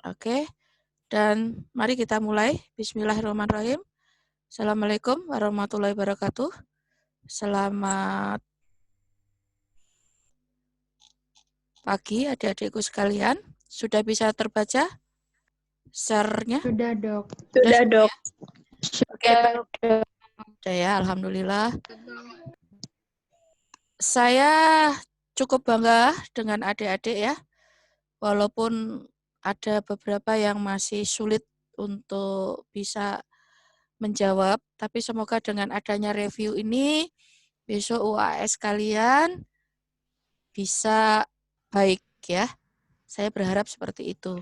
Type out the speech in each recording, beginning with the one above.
Oke, dan mari kita mulai. Bismillahirrahmanirrahim. Assalamualaikum warahmatullahi wabarakatuh. Selamat pagi adik-adikku sekalian. Sudah bisa terbaca share-nya? Sudah, Dok. Sudah, Sudah, semua Dok. ya? Oke, sudah ya, alhamdulillah. Saya cukup bangga dengan adik-adik ya, walaupun ada beberapa yang masih sulit untuk bisa menjawab, tapi semoga dengan adanya review ini, besok UAS kalian bisa baik ya. Saya berharap seperti itu.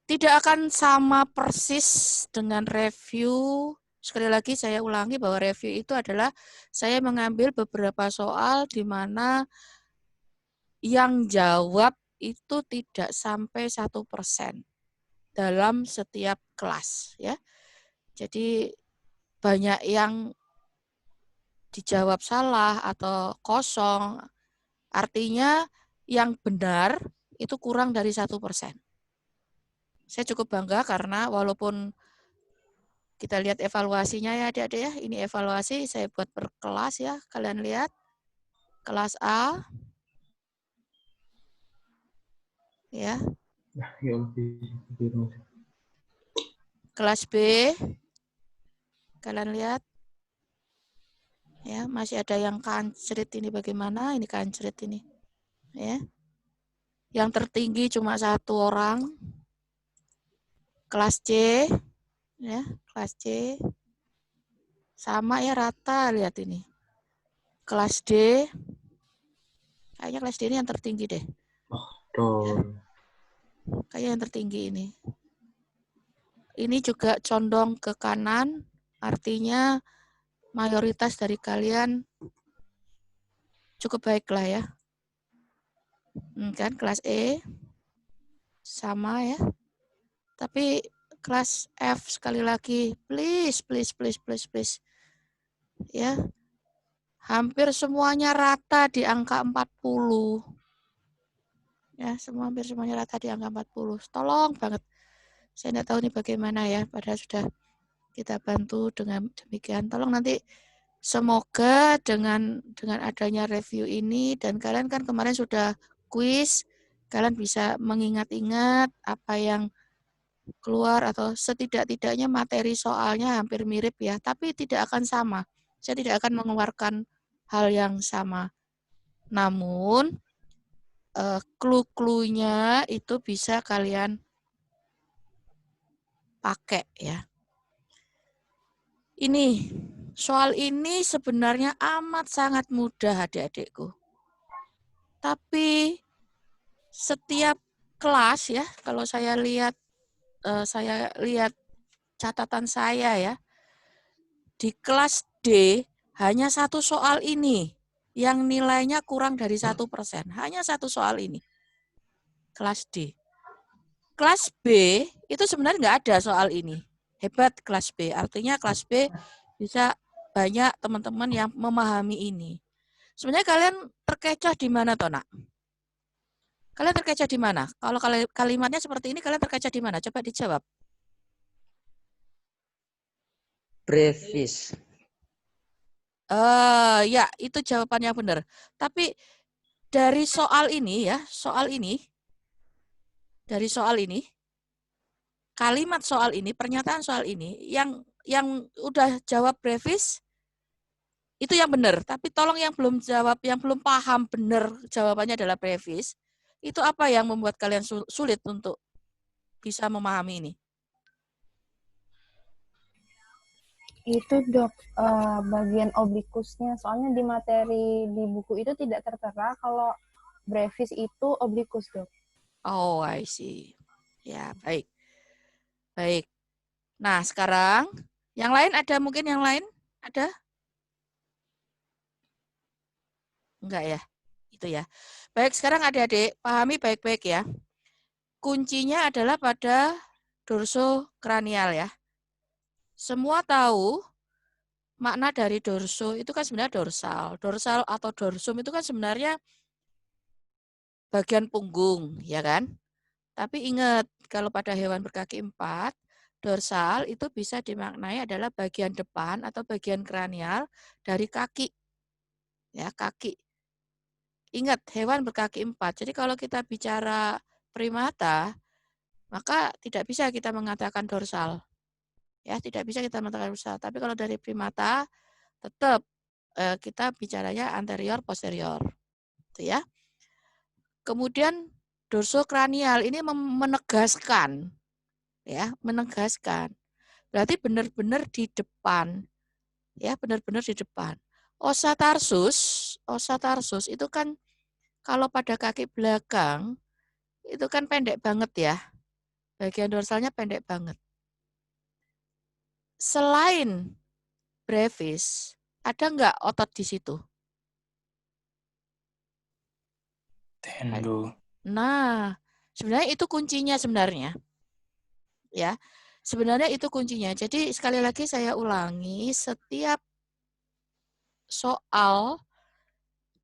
Tidak akan sama persis dengan review. Sekali lagi saya ulangi bahwa review itu adalah saya mengambil beberapa soal di mana yang jawab itu tidak sampai 1% dalam setiap kelas ya. Jadi banyak yang dijawab salah atau kosong. Artinya yang benar itu kurang dari 1%. Saya cukup bangga karena walaupun kita lihat evaluasinya ya adik-adik ya. Ini evaluasi saya buat per kelas ya. Kalian lihat. Kelas A. Ya. Kelas B. Kalian lihat. Ya, masih ada yang kancrit ini bagaimana? Ini kancrit ini. Ya. Yang tertinggi cuma 1 orang. Kelas C. Ya, kelas C. Sama ya, rata, lihat ini. Kelas D. Kayaknya kelas D ini yang tertinggi deh. Ya. Kayaknya yang tertinggi ini. Ini juga condong ke kanan, artinya mayoritas dari kalian cukup baiklah ya. Kan kelas E sama ya. Tapi kelas F sekali lagi, please. Ya. Hampir semuanya rata di angka 40. Ya, hampir semuanya rata di angka 40. Tolong banget. Saya tidak tahu ini bagaimana ya, padahal sudah kita bantu dengan demikian. Tolong nanti semoga dengan adanya review ini dan kalian kan kemarin sudah kuis, kalian bisa mengingat-ingat apa yang keluar atau setidak-tidaknya materi soalnya hampir mirip ya, tapi tidak akan sama. Saya tidak akan mengeluarkan hal yang sama. Namun clue-cluenya itu bisa kalian pakai ya. Ini, soal ini sebenarnya amat sangat mudah adik-adikku. Tapi setiap kelas ya, kalau saya lihat catatan saya ya, di kelas D hanya 1 soal ini yang nilainya kurang dari 1%. Hanya 1 soal ini. Kelas D. Kelas B itu sebenarnya nggak ada soal ini. Hebat kelas B. Artinya kelas B bisa banyak teman-teman yang memahami ini. Sebenarnya kalian terkecoh di mana toh nak? Kalian terkecoh di mana? Kalau kalimatnya seperti ini kalian terkecoh di mana? Coba dijawab. Brevis. Ya, itu jawabannya benar. Tapi dari soal ini ya, dari soal ini, kalimat soal ini, pernyataan soal ini, yang udah jawab brevis, itu yang benar. Tapi tolong yang belum jawab, yang belum paham benar jawabannya adalah brevis, itu apa yang membuat kalian sulit untuk bisa memahami ini? Itu, Dok, bagian oblikusnya. Soalnya di materi di buku itu tidak tertera kalau brevis itu oblikus, Dok. Oh, I see. Ya, baik. Baik. Nah, sekarang yang lain ada mungkin yang lain? Ada? Enggak ya? Itu ya. Baik, sekarang adik-adik pahami baik-baik ya. Kuncinya adalah pada dorso-kranial ya. Semua tahu makna dari dorso itu kan sebenarnya dorsal. Dorsal atau dorsum itu kan sebenarnya bagian punggung, ya kan? Tapi ingat, kalau pada hewan berkaki 4, dorsal itu bisa dimaknai adalah bagian depan atau bagian kranial dari kaki. Ya, kaki. Ingat, hewan berkaki 4. Jadi kalau kita bicara primata, maka tidak bisa kita mengatakan dorsal. Ya, tidak bisa kita mengatakan dorsal. Tapi kalau dari primata, tetap kita bicaranya anterior posterior. Gitu ya. Kemudian dorsokranial ini menegaskan, ya, menegaskan. Berarti benar-benar di depan, ya, benar-benar di depan. Osa tarsus itu kan kalau pada kaki belakang itu kan pendek banget ya. Bagian dorsalnya pendek banget. Selain brevis, ada nggak otot di situ? Tendo. Nah, sebenarnya itu kuncinya sebenarnya. Ya, sebenarnya itu kuncinya. Jadi sekali lagi saya ulangi, setiap soal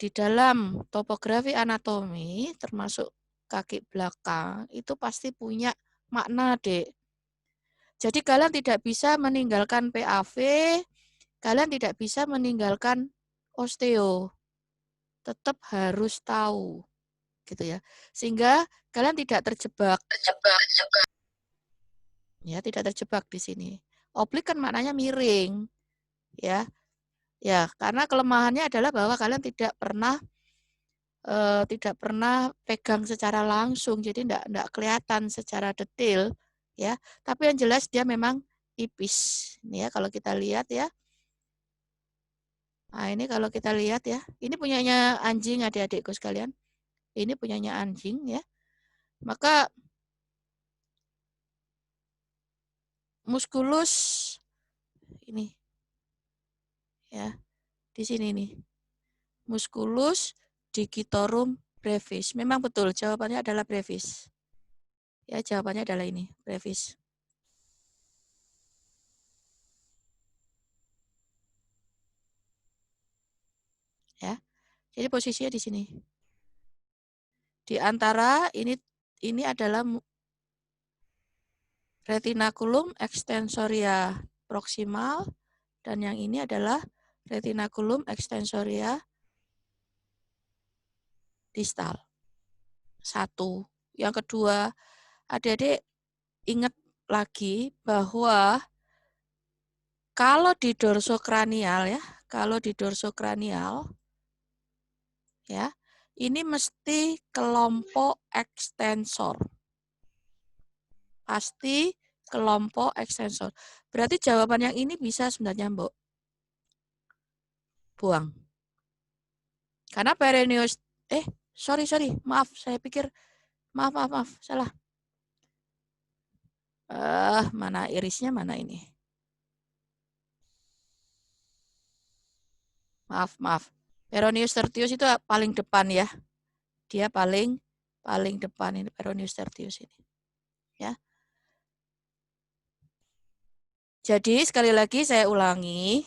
di dalam topografi anatomi, termasuk kaki belakang, itu pasti punya makna, Dek. Jadi kalian tidak bisa meninggalkan PAV, kalian tidak bisa meninggalkan osteo. Tetap harus tahu, gitu ya. Sehingga kalian tidak terjebak. Ya, tidak terjebak di sini. Oblik kan maknanya miring, ya. Ya, karena kelemahannya adalah bahwa kalian tidak pernah pegang secara langsung, jadi enggak kelihatan secara detail, ya. Tapi yang jelas dia memang tipis. Ini ya kalau kita lihat ya. Nah, ini kalau kita lihat ya. Ini punyanya anjing adik-adikku sekalian. Ini punyanya anjing ya. Maka muskulus ini ya, di sini nih. Musculus digitorum brevis. Memang betul jawabannya adalah brevis. Ya, jawabannya adalah ini, brevis. Ya. Jadi posisinya di sini. Di antara ini adalah retinaculum extensoria proximal dan yang ini adalah retinaculum extensoria distal. Satu. Yang kedua, adik-adik ingat lagi bahwa kalau di dorsokranial ya, ya, ini mesti kelompok ekstensor. Pasti kelompok ekstensor. Berarti jawaban yang ini bisa sebenarnya Mbok buang. Karena perennius, sorry, maaf, saya pikir, maaf, salah. Mana irisnya, mana ini? Maaf. Peroneus tertius itu paling depan ya. Dia paling depan ini Peroneus tertius ini. Ya. Jadi sekali lagi saya ulangi,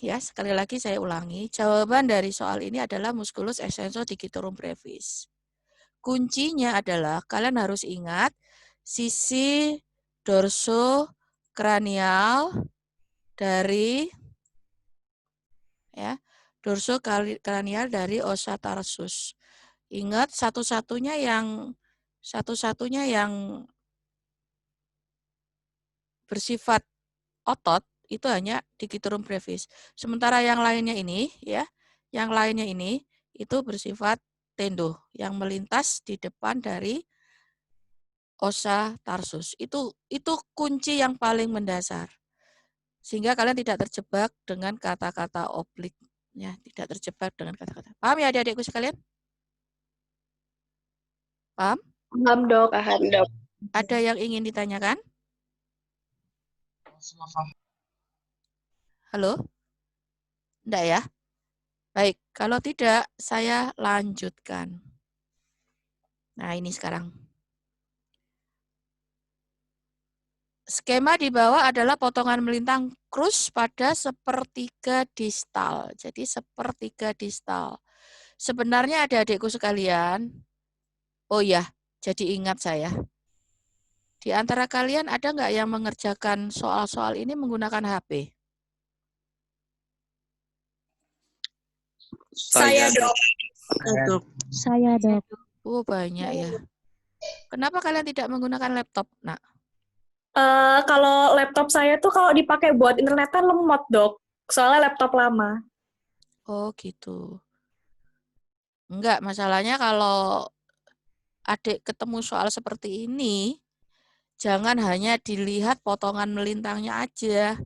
jawaban dari soal ini adalah musculus extensor digitorum brevis. Kuncinya adalah kalian harus ingat sisi dorsokranial dari ya, dorsokranial dari osa tarsus. Ingat satu-satunya yang bersifat otot itu hanya digitorum brevis. Sementara yang lainnya ini itu bersifat tendo yang melintas di depan dari osa tarsus. Itu kunci yang paling mendasar. Sehingga kalian tidak terjebak dengan kata-kata obliknya, tidak terjebak dengan kata-kata. Paham ya adik-adikku sekalian? Paham? Paham, Dok. Ada yang ingin ditanyakan? Halo? Enggak ya? Baik, kalau tidak saya lanjutkan. Nah, ini sekarang. Skema di bawah adalah potongan melintang krus pada sepertiga distal. Jadi sepertiga distal. Sebenarnya adik-adikku sekalian, oh ya, jadi ingat saya. Di antara kalian ada nggak yang mengerjakan soal-soal ini menggunakan HP? Saya, Dok. Saya, Dok. Oh, banyak ya. Kenapa kalian tidak menggunakan laptop, Nak? Kalau laptop saya tuh kalau dipakai buat internetan lemot, Dok. Soalnya laptop lama. Oh, gitu. Enggak, masalahnya kalau adik ketemu soal seperti ini, jangan hanya dilihat potongan melintangnya aja.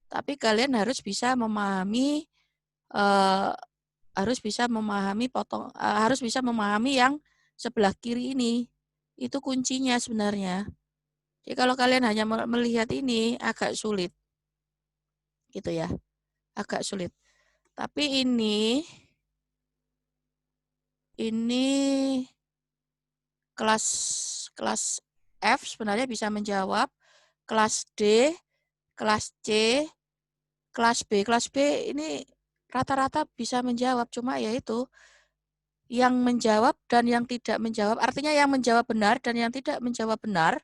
Tapi kalian harus bisa memahami harus bisa memahami yang sebelah kiri ini. Itu kuncinya sebenarnya. Jadi kalau kalian hanya melihat ini agak sulit. Gitu ya. Agak sulit. Tapi ini kelas F sebenarnya bisa menjawab, kelas D, kelas C, kelas B. Kelas B ini rata-rata bisa menjawab, cuma ya itu yang menjawab dan yang tidak menjawab, artinya yang menjawab benar dan yang tidak menjawab benar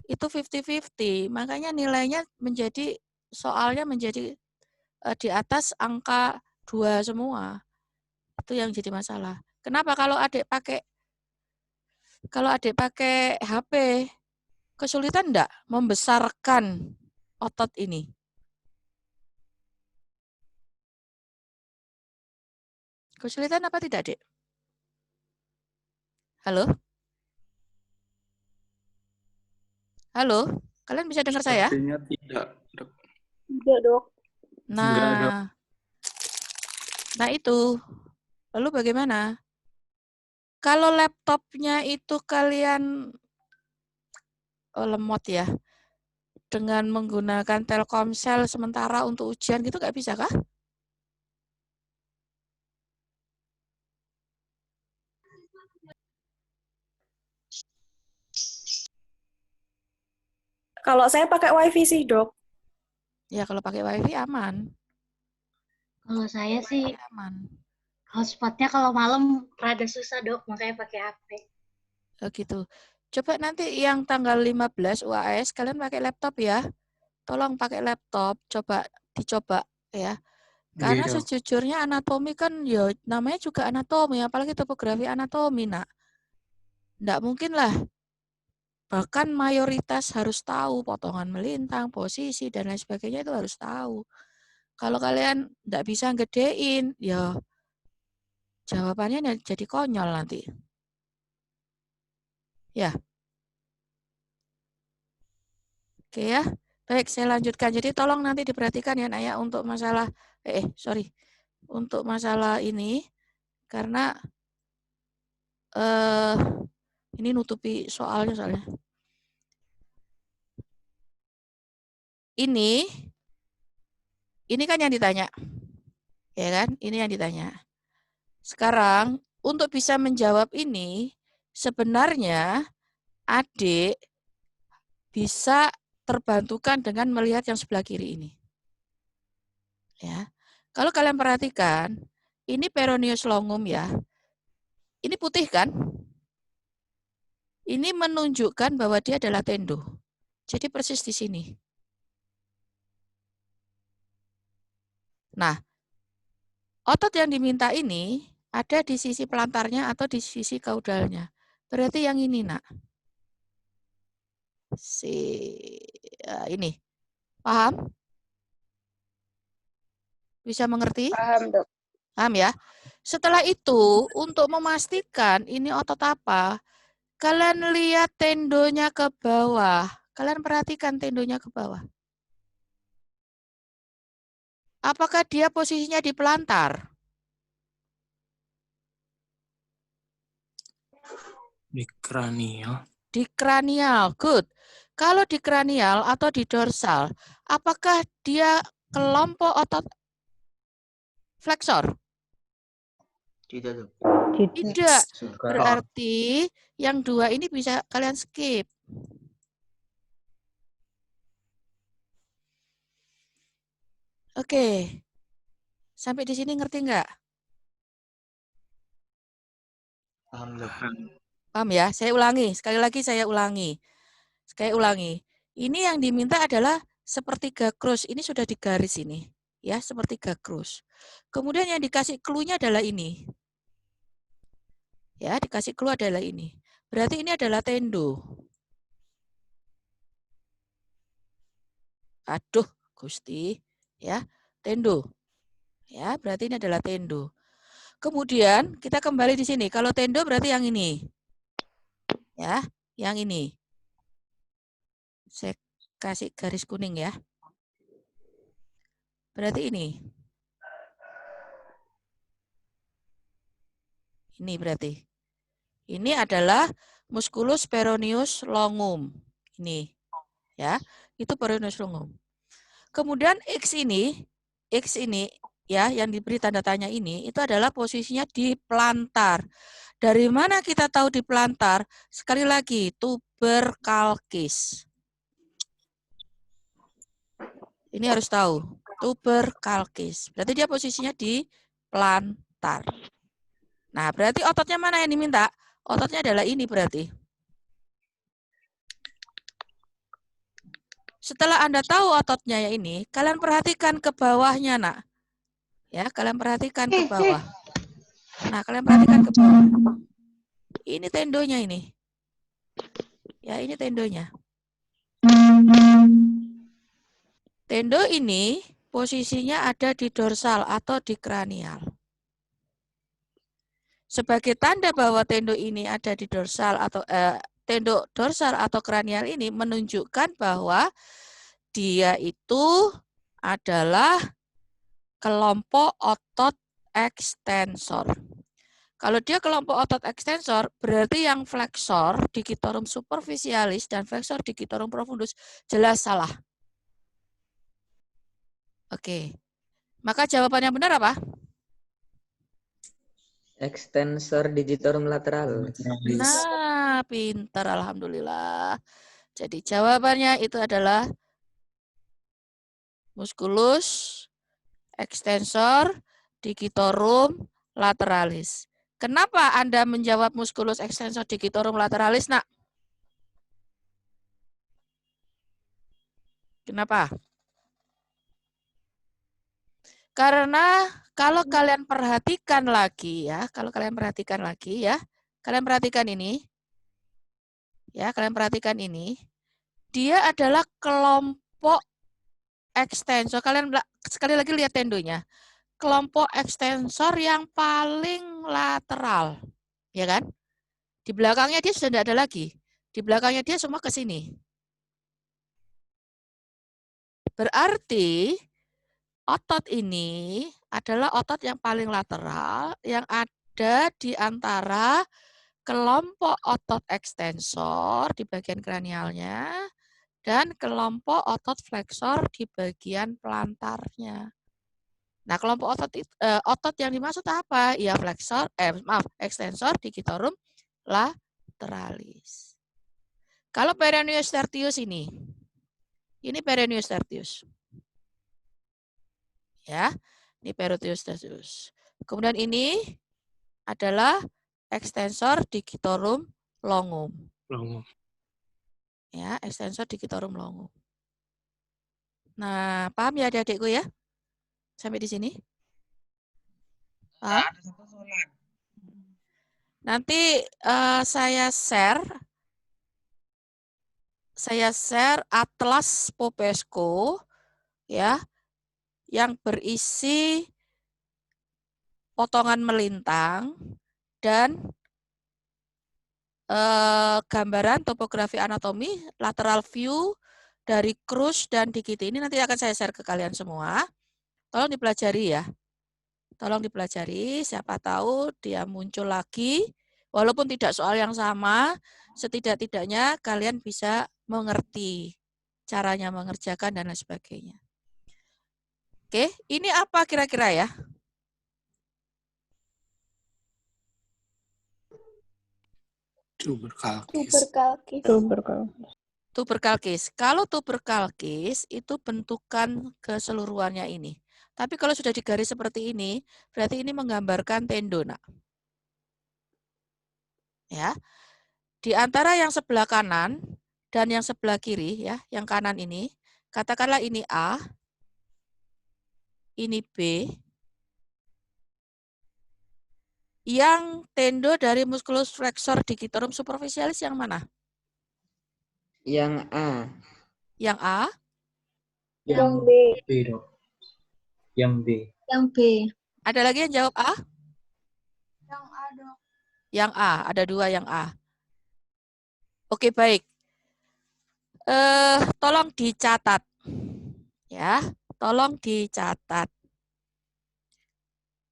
itu 50-50. Makanya nilainya soalnya menjadi di atas angka 2 semua. Itu yang jadi masalah. Kenapa kalau adik pakai HP, kesulitan enggak membesarkan otot ini? Kesulitan apa tidak, Dek? Halo? Halo? Kalian bisa dengar saya? Sepertinya tidak, Dok. Tidak, Dok. Enggak, Dok. Nah itu. Lalu bagaimana? Kalau laptopnya itu kalian lemot ya, dengan menggunakan Telkomsel sementara untuk ujian gitu nggak bisa kah? Kalau saya pakai WiFi sih, Dok. Ya kalau pakai WiFi aman. Kalau saya sih Aman. hotspotnya kalau malam rada susah, Dok, makanya pakai HP. Oh, gitu. Coba nanti yang tanggal 15 UAS kalian pakai laptop ya. Tolong pakai laptop, dicoba ya. Karena Gitu. sejujurnya anatomi kan ya namanya juga anatomi, apalagi topografi anatomi, Nak. Nggak mungkin lah. Bahkan mayoritas harus tahu potongan melintang, posisi, dan lain sebagainya itu harus tahu. Kalau kalian nggak bisa gedein, ya jawabannya jadi konyol nanti. Ya. Oke ya. Baik, saya lanjutkan. Jadi tolong nanti diperhatikan ya, Nak, ya, untuk masalah, untuk masalah ini, karena ini nutupi soalnya soalnya. Ini kan yang ditanya. Ya kan? Ini yang ditanya. Sekarang, untuk bisa menjawab ini, sebenarnya adik bisa terbantukan dengan melihat yang sebelah kiri ini. Ya. Kalau kalian perhatikan, ini Peroneus longum ya. Ini putih kan? Ini menunjukkan bahwa dia adalah tendo. Jadi persis di sini. Nah, otot yang diminta ini ada di sisi pelantarnya atau di sisi kaudalnya. Berarti yang ini, Nak. Ini. Paham? Bisa mengerti? Paham, Dok. Paham ya? Setelah itu, untuk memastikan ini otot apa, kalian lihat tendonya ke bawah. Kalian perhatikan tendonya ke bawah. Apakah dia posisinya di pelantar? Di kranial. Di kranial, good. Kalau di kranial atau di dorsal, apakah dia kelompok otot flexor? Tidak, Dok. Tidak. Berarti yang dua ini bisa kalian skip. Oke. Sampai di sini ngerti nggak? Paham, Dok. Paham ya? Saya ulangi. Sekali lagi saya ulangi. Saya ulangi. Ini yang diminta adalah sepertiga krus. Ini sudah digaris ini. Ya, sepertiga krus. Kemudian yang dikasih clue-nya adalah ini. Ya, dikasih clue adalah ini. Berarti ini adalah tendo. Aduh, Gusti. Ya, tendo. Ya, berarti ini adalah tendo. Kemudian kita kembali di sini. Kalau tendo berarti yang ini. Ya, yang ini. Saya kasih garis kuning ya. Berarti ini. Ini berarti. Ini adalah musculus peroneus longum. Ini. Ya, itu peroneus longum. Kemudian X ini ya yang diberi tanda tanya ini itu adalah posisinya di plantar. Dari mana kita tahu di plantar? Sekali lagi, tuberculkis. Ini harus tahu, tuberculkis. Berarti dia posisinya di plantar. Nah, berarti ototnya mana yang diminta? Ototnya adalah ini berarti. Setelah Anda tahu ototnya ya ini, kalian perhatikan ke bawahnya, nak. Ya, kalian perhatikan ke bawah. Nah, kalian perhatikan ke bawah. Ini tendonya ini. Ya, ini tendonya. Tendo ini posisinya ada di dorsal atau di kranial. Sebagai tanda bahwa tendo ini ada di dorsal atau tendo dorsal atau kranial ini menunjukkan bahwa dia itu adalah kelompok otot ekstensor. Kalau dia kelompok otot ekstensor, berarti yang flexor digitorum superficialis dan flexor digitorum profundus jelas salah. Oke. Maka jawaban yang benar apa? Extensor digitorum lateralis. Nah, pintar alhamdulillah. Jadi jawabannya itu adalah musculus extensor digitorum lateralis. Kenapa Anda menjawab musculus extensor digitorum lateralis, nak? Kenapa? Karena kalau kalian perhatikan lagi ya, kalian perhatikan ini. Ya, kalian perhatikan ini. Dia adalah kelompok ekstensor. Kalian sekali lagi lihat tendonya. Kelompok ekstensor yang paling lateral. Ya kan? Di belakangnya dia sudah tidak ada lagi. Di belakangnya dia semua ke sini. Berarti otot ini adalah otot yang paling lateral yang ada di antara kelompok otot ekstensor di bagian kranialnya dan kelompok otot flexor di bagian plantarnya. Nah, kelompok otot yang dimaksud apa? Ya ekstensor digitorum lateralis. Kalau peroneus tertius ini peroneus tertius. Ya, ini peroneus tertius. Kemudian ini adalah extensor digitorum longum. Ya, extensor digitorum longum. Nah, paham ya adik-adikku ya? Sampai di sini? Paham? Nanti saya share atlas Popesco ya yang berisi potongan melintang dan gambaran topografi anatomi lateral view dari Cruz dan Dikiti. Ini nanti akan saya share ke kalian semua. Tolong dipelajari ya. Tolong dipelajari, siapa tahu dia muncul lagi. Walaupun tidak soal yang sama, setidak-tidaknya kalian bisa mengerti caranya mengerjakan dan lain sebagainya. Oke, ini apa kira-kira ya? Tuberculkis. Kalau tuberculkis itu bentukan keseluruhannya ini. Tapi kalau sudah digaris seperti ini, berarti ini menggambarkan tendo, nak. Ya. Di antara yang sebelah kanan dan yang sebelah kiri ya, yang kanan ini, katakanlah ini A, ini B. Yang tendo dari musculus flexor digitorum superficialis yang mana? Yang A. Yang A? Yang B. B, Dok. Yang B. Yang B. Ada lagi yang jawab A? Yang A, Dok. Yang A, ada 2 yang A. Oke, baik. Tolong dicatat. Ya, tolong dicatat.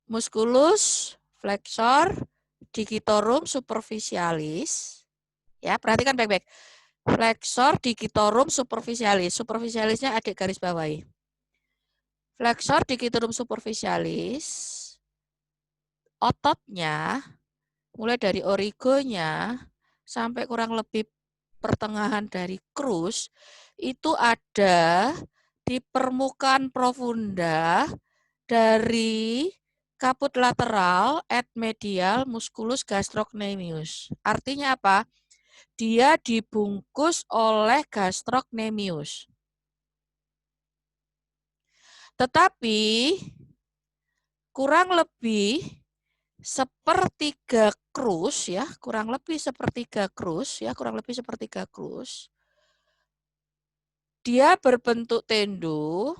Musculus flexor digitorum superficialis. Ya, perhatikan baik-baik. Flexor digitorum superficialis. Superficialisnya adik garis bawahi. Flexor digitorum superficialis. Ototnya mulai dari origonya sampai kurang lebih pertengahan dari krus itu ada di permukaan profunda dari kaput lateral et medial musculus gastrocnemius. Artinya apa? Dia dibungkus oleh gastrocnemius. Tetapi kurang lebih sepertiga krus ya, kurang lebih sepertiga krus. Dia berbentuk tendo.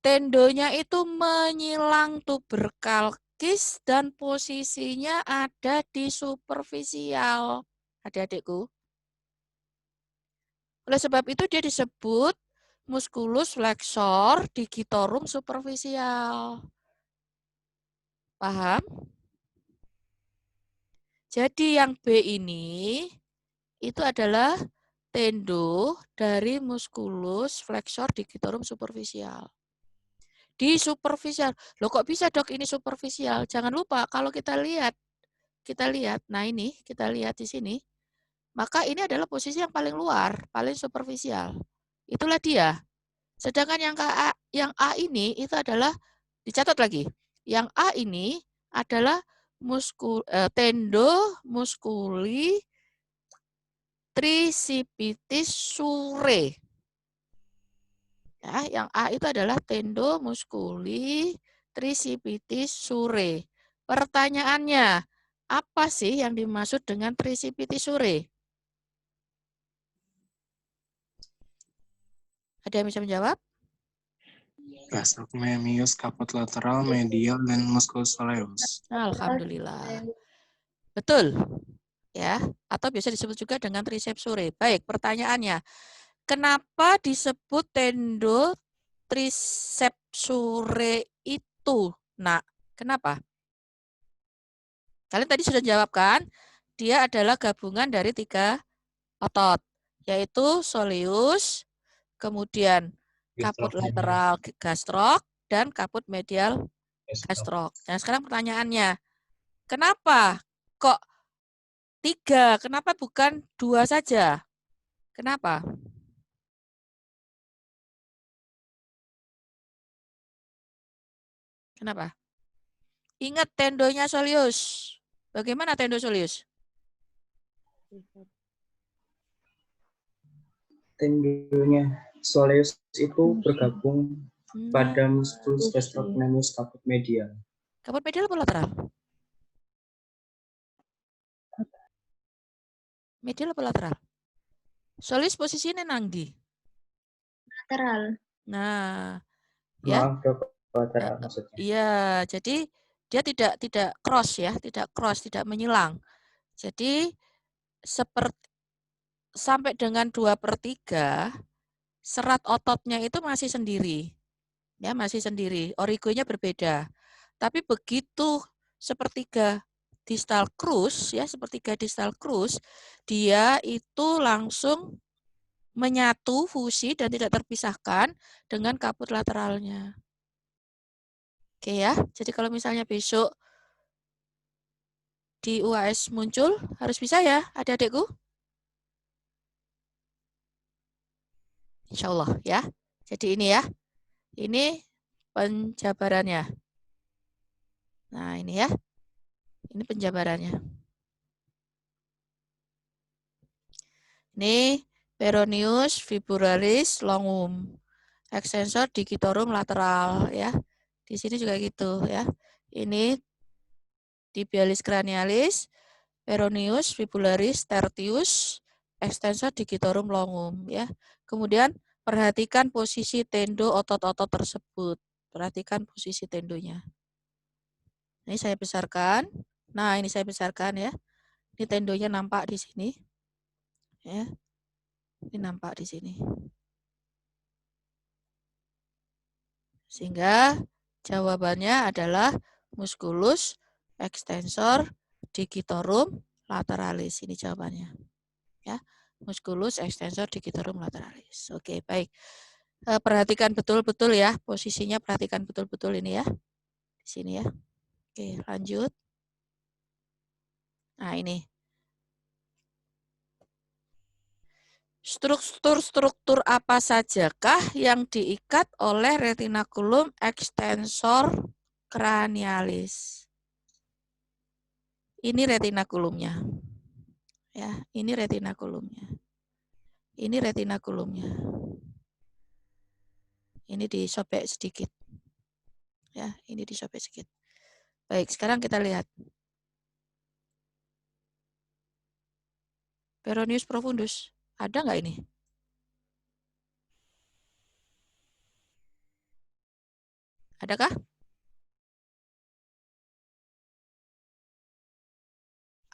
Tendonya itu menyilang tuberkalkis dan posisinya ada di superficial. Adik-adikku. Oleh sebab itu dia disebut musculus flexor digitorum superficial. Paham? Jadi yang B ini itu adalah tendo dari musculus flexor digitorum superficial. Di superficial. Loh kok bisa, Dok, ini superficial? Jangan lupa kalau kita lihat. Nah ini, kita lihat di sini. Maka ini adalah posisi yang paling luar, paling superficial. Itulah dia. Sedangkan yang A ini itu adalah, dicatat lagi. Yang A ini adalah tendo musculi tricipitis sure. Ya, yang A itu adalah tendo musculi tricipitis sure. Pertanyaannya, apa sih yang dimaksud dengan tricipitis sure? Ada yang bisa menjawab? Gastrocnemius, kaput lateral, medial, dan musculus soleus. Alhamdulillah. Betul. Ya, atau biasa disebut juga dengan triceps sure. Baik, pertanyaannya, kenapa disebut tendo triceps sure itu? Nah, kenapa? Kalian tadi sudah jawab kan? Dia adalah gabungan dari 3 otot, yaitu soleus, kemudian kaput lateral gastrok, dan kaput medial gastrok. Nah, sekarang pertanyaannya, kenapa kok 3? Kenapa bukan 2 saja? Kenapa? Kenapa? Ingat tendonya soleus. Bagaimana tendo soleus? Tendonya soleus itu bergabung pada musculus gastrocnemius kaput medial. Kaput medial atau lateral? Medial atau lateral? Soleus posisinya nangdi. Lateral. Nah, ya. Maaf, Dok, lateral maksudnya. Iya, jadi dia tidak cross ya, tidak menyilang. Jadi seperti sampai dengan 2/3 serat ototnya itu masih sendiri. Ya, masih sendiri. Origonya berbeda. Tapi begitu sepertiga distal crus ya, sepertiga distal crus, dia itu langsung menyatu, fusi dan tidak terpisahkan dengan kaput lateralnya. Oke ya. Jadi kalau misalnya besok di UAS muncul, harus bisa ya adik-adikku? Insya Allah ya. Jadi ini ya. Ini penjabarannya. Nah ini ya. Ini penjabarannya. Ini peroneus, fibularis, longum. Extensor digitorum lateral ya. Di sini juga gitu ya. Ini tibialis cranialis, peroneus, fibularis, tertius, extensor digitorum longum ya. Kemudian perhatikan posisi tendo otot-otot tersebut. Perhatikan posisi tendonya. Ini saya besarkan. Nah, ini saya besarkan ya. Ini tendonya nampak di sini. Ya. Ini nampak di sini. Sehingga jawabannya adalah musculus extensor digitorum lateralis. Ini jawabannya. Ya, musculus extensor digitorum lateralis. Oke, baik. Perhatikan betul-betul ya posisinya, perhatikan betul-betul ini ya. Di sini ya. Oke, lanjut. Nah, ini. Struktur-struktur apa sajakah yang diikat oleh retinaculum extensor cranialis? Ini retinaculumnya. Ya, ini retinaculumnya. Ini retinaculumnya. Ini disobek sedikit. Ya, ini disobek sedikit. Baik, sekarang kita lihat. Peroneus profundus. Ada nggak ini? Adakah?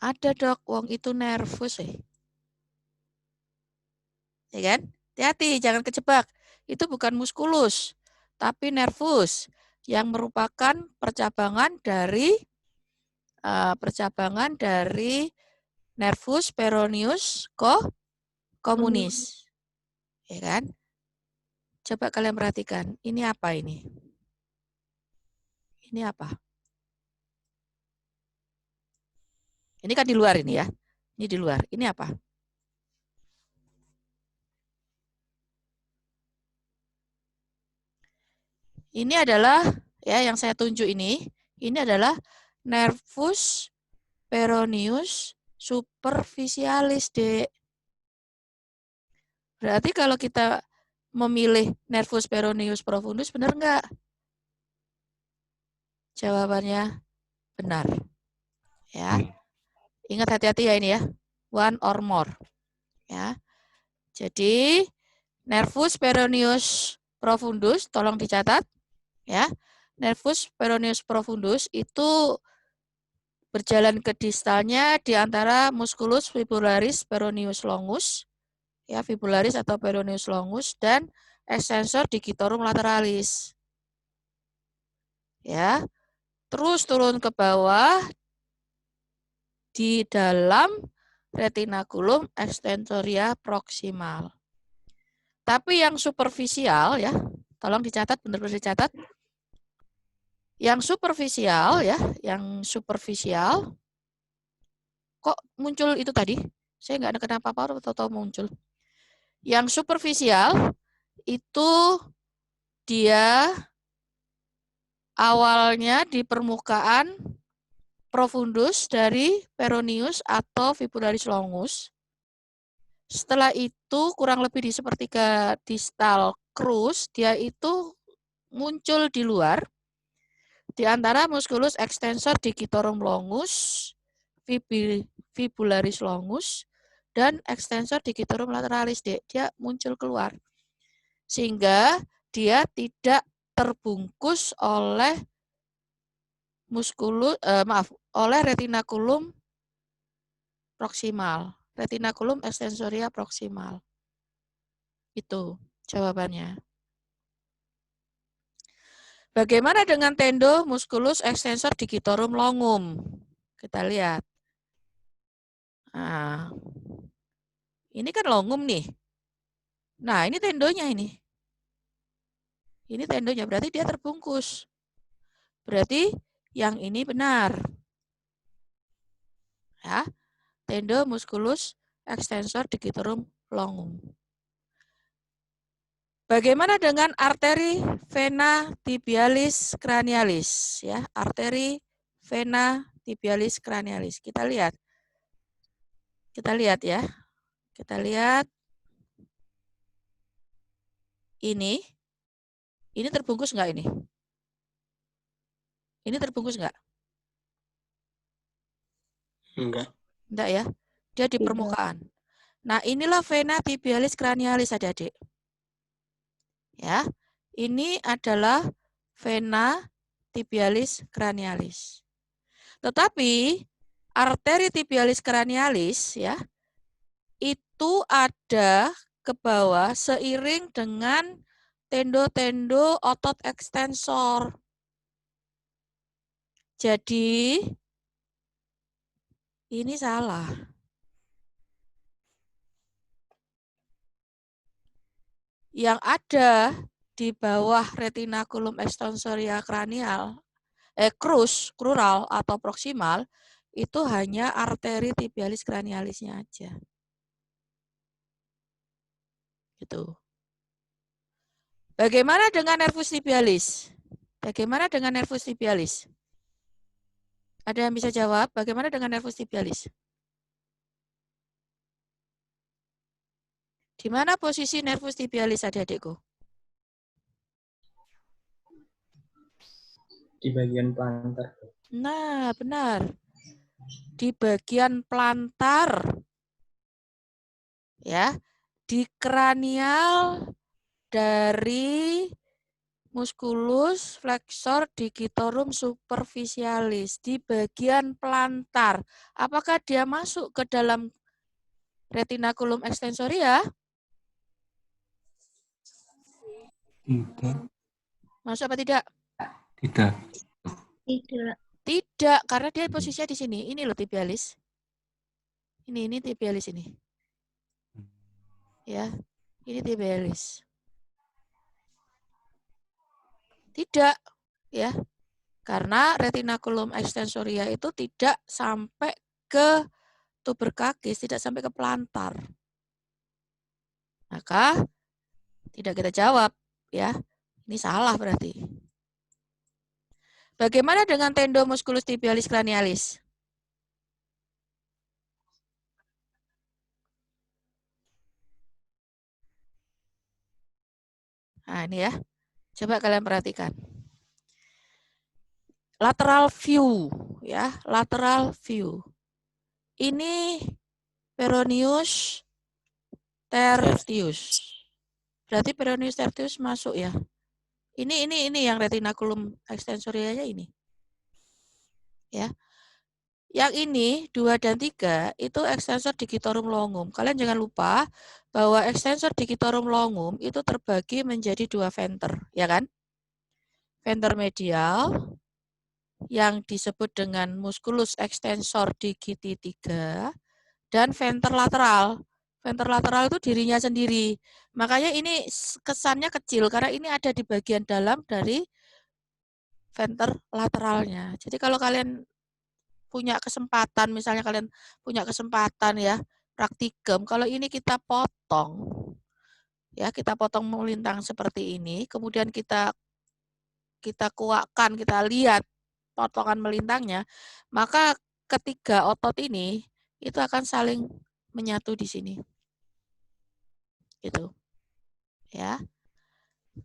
Ada dok, wong itu nervus ya kan? Hati-hati, jangan kejebak. Itu bukan muskulus, tapi nervus yang merupakan percabangan dari nervus peroneus communis. Ya kan? Coba kalian perhatikan, ini apa ini? Ini apa? Ini kan di luar ini ya. Ini di luar. Ini apa? Ini adalah ya yang saya tunjuk ini adalah nervus peroneus superficialis, Dek. Berarti kalau kita memilih nervus peroneus profundus, benar nggak? Jawabannya benar. Ya. Ingat hati-hati ya ini ya. One or more. Ya. Jadi nervus peroneus profundus, tolong dicatat. Ya. Nervus peroneus profundus itu berjalan ke distalnya di antara musculus fibularis peroneus longus, ya fibularis atau peroneus longus, dan extensor digitorum lateralis. Ya, terus turun ke bawah di dalam retinaculum extensoria proximal. Tapi yang superficial ya, tolong dicatat, benar-benar dicatat. Yang superficial ya, yang superficial kok muncul itu tadi? Saya nggak ada kenapa-apa atau muncul. Yang superficial itu dia awalnya di permukaan profundus dari peroneus atau fibularis longus. Setelah itu kurang lebih di sepertiga distal crus, dia itu muncul di luar di antara musculus extensor digitorum longus, fibularis longus, dan extensor digitorum lateralis. Dia muncul keluar. Sehingga dia tidak terbungkus oleh oleh retinaculum proximal, retinaculum extensoria proximal. Itu jawabannya. Bagaimana dengan tendo musculus extensor digitorum longum? Kita lihat. Nah, ini kan longum nih. Nah, ini tendonya ini. Ini tendonya, berarti dia terbungkus. Berarti yang ini benar. Ya, tendo musculus extensor digitorum longum. Bagaimana dengan arteri vena tibialis cranialis? Ya, arteri vena tibialis cranialis. Kita lihat. Kita lihat ya. Kita lihat. ini terbungkus nggak ini? Ini terbungkus nggak? Enggak. Enggak ya? Dia di Tidak. permukaan. Nah, inilah vena tibialis cranialis adik-adik. Ya, ini adalah vena tibialis cranialis. Tetapi arteri tibialis cranialis ya, itu ada ke bawah seiring dengan tendo-tendo otot ekstensor. Jadi ini salah. Yang ada di bawah retinaculum extensoria cranial, krural atau proksimal, itu hanya arteri tibialis cranialisnya aja. Gitu. Bagaimana dengan nervus tibialis? Bagaimana dengan nervus tibialis? Ada yang bisa jawab? Bagaimana dengan nervus tibialis? Di mana posisi nervus tibialis adik-adikku? Di bagian plantar. Nah, benar. Di bagian plantar. Ya, di kranial dari musculus flexor digitorum superficialis di bagian plantar. Apakah dia masuk ke dalam retinaculum extensoria? Tidak. Masuk apa tidak? Tidak. Tidak. Tidak, karena dia posisinya di sini. Ini loh tibialis. Ini tibialis ini. Ya, ini tibialis. Tidak, ya. Karena retinaculum extensoria itu tidak sampai ke tuberkakis, tidak sampai ke plantar. Maka tidak kita jawab, ya. Ini salah berarti. Bagaimana dengan tendo musculus tibialis cranialis? Nah, ini ya. Coba kalian perhatikan. Lateral view, ya, lateral view. Ini peroneus tertius. Berarti peroneus tertius masuk ya. Ini yang retinaculum extensorianya ini. Ya. Yang ini 2 dan 3 itu extensor digitorum longum. Kalian jangan lupa bahwa extensor digitorum longum itu terbagi menjadi 2 venter, ya kan? Venter medial yang disebut dengan musculus extensor digiti 3 dan venter lateral. Venter lateral itu dirinya sendiri. Makanya ini kesannya kecil karena ini ada di bagian dalam dari venter lateralnya. Jadi kalau kalian punya kesempatan, misalnya kalian punya kesempatan ya, praktikum, kalau ini kita potong, ya kita potong melintang seperti ini, kemudian kita kuakkan, kita lihat potongan melintangnya, maka ketiga otot ini itu akan saling menyatu di sini. Gitu. Ya.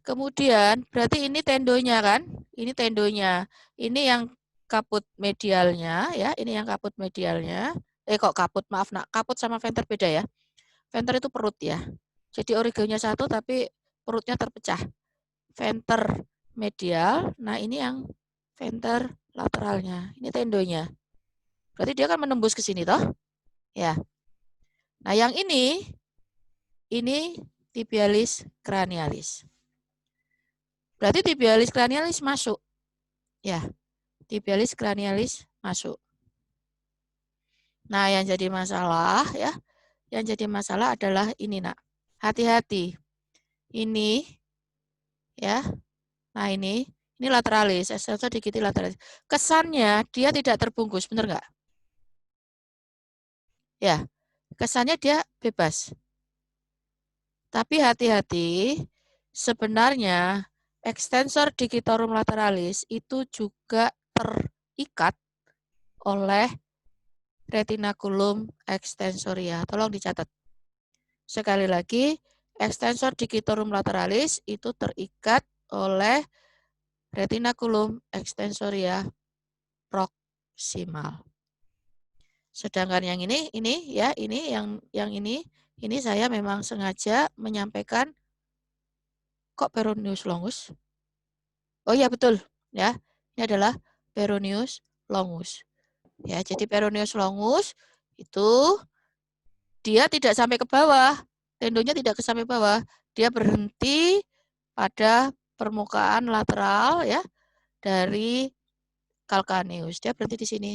Kemudian berarti ini tendonya kan? Ini tendonya. Ini yang kaput medialnya ya, ini yang kaput medialnya. Kok kaput, maaf nak, kaput sama venter beda ya. Venter itu perut ya. Jadi origonya satu tapi perutnya terpecah. Venter medial, nah ini yang venter lateralnya. Ini tendonya. Berarti dia akan menembus ke sini toh? Ya. Nah, yang ini tibialis cranialis. Berarti tibialis cranialis masuk. Ya. Tibialis cranialis masuk. Nah, yang jadi masalah ya. Yang jadi masalah adalah ini, Nak. Hati-hati. Ini ya. Nah, ini lateralis, extensor digiti lateralis. Kesannya dia tidak terbungkus, benar nggak? Ya. Kesannya dia bebas. Tapi hati-hati, sebenarnya extensor digitorum lateralis itu juga terikat oleh retinaculum extensoria. Tolong dicatat. Sekali lagi, extensor digitorum lateralis itu terikat oleh retinaculum extensoria proximal. Sedangkan yang ini ya, ini yang ini saya memang sengaja menyampaikan kok peroneus longus. Oh ya betul, ya. Ini adalah peroneus longus. Ya, jadi peroneus longus itu dia tidak sampai ke bawah. Tendonya tidak sampai bawah. Dia berhenti pada permukaan lateral ya dari calcaneus. Dia berhenti di sini.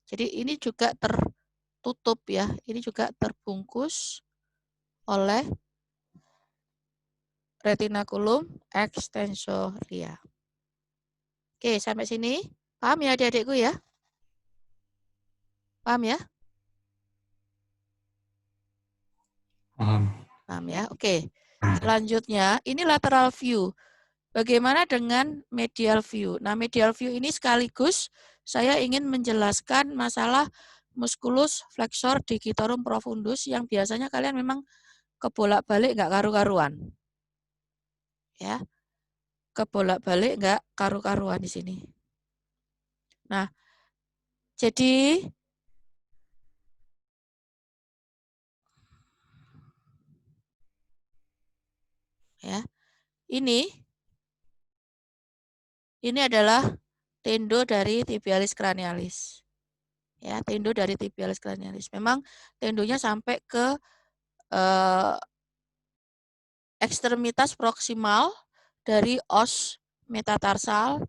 Jadi ini juga tertutup ya. Ini juga terbungkus oleh retinaculum extensoria. Oke, sampai sini. Paham ya adik-adikku ya? Paham ya? Paham ya? Oke. Selanjutnya, ini lateral view. Bagaimana dengan medial view? Nah, medial view ini sekaligus saya ingin menjelaskan masalah musculus flexor digitorum profundus yang biasanya kalian memang kebolak-balik nggak karu-karuan. Ya. Kebolak-balik nggak karu-karuan di sini. Nah, jadi ya, ini adalah tendo dari tibialis cranialis. Ya, tendo dari tibialis cranialis. Memang tendonya sampai ke ekstremitas proksimal dari os metatarsal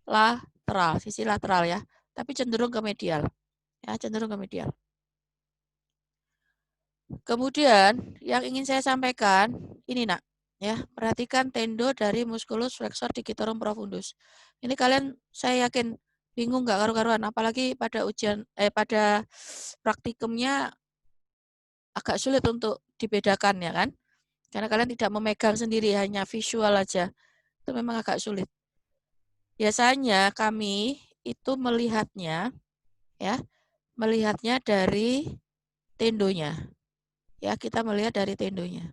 lateral, sisi lateral ya, tapi cenderung ke medial. Ya, cenderung ke medial. Kemudian yang ingin saya sampaikan ini nak, ya, perhatikan tendo dari musculus flexor digitorum profundus. Ini kalian saya yakin bingung nggak karu-karuan, apalagi pada ujian pada praktikumnya agak sulit untuk dibedakan ya kan, karena kalian tidak memegang sendiri, hanya visual aja, itu memang agak sulit. Biasanya kami itu melihatnya ya, melihatnya dari tendonya. Ya, kita melihat dari tendonya.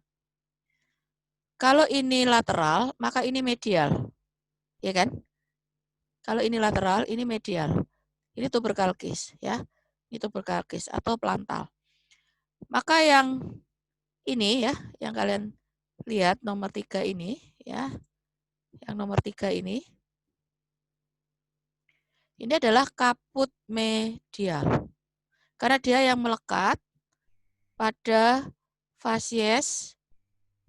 Kalau ini lateral, maka ini medial. Ya kan? Kalau ini lateral, ini medial. Ini tuberculkis ya. Ini tuberculkis atau plantar. Maka yang ini ya, yang kalian lihat nomor 3 ini ya. Yang nomor 3 ini adalah kaput medial. Karena dia yang melekat pada fasies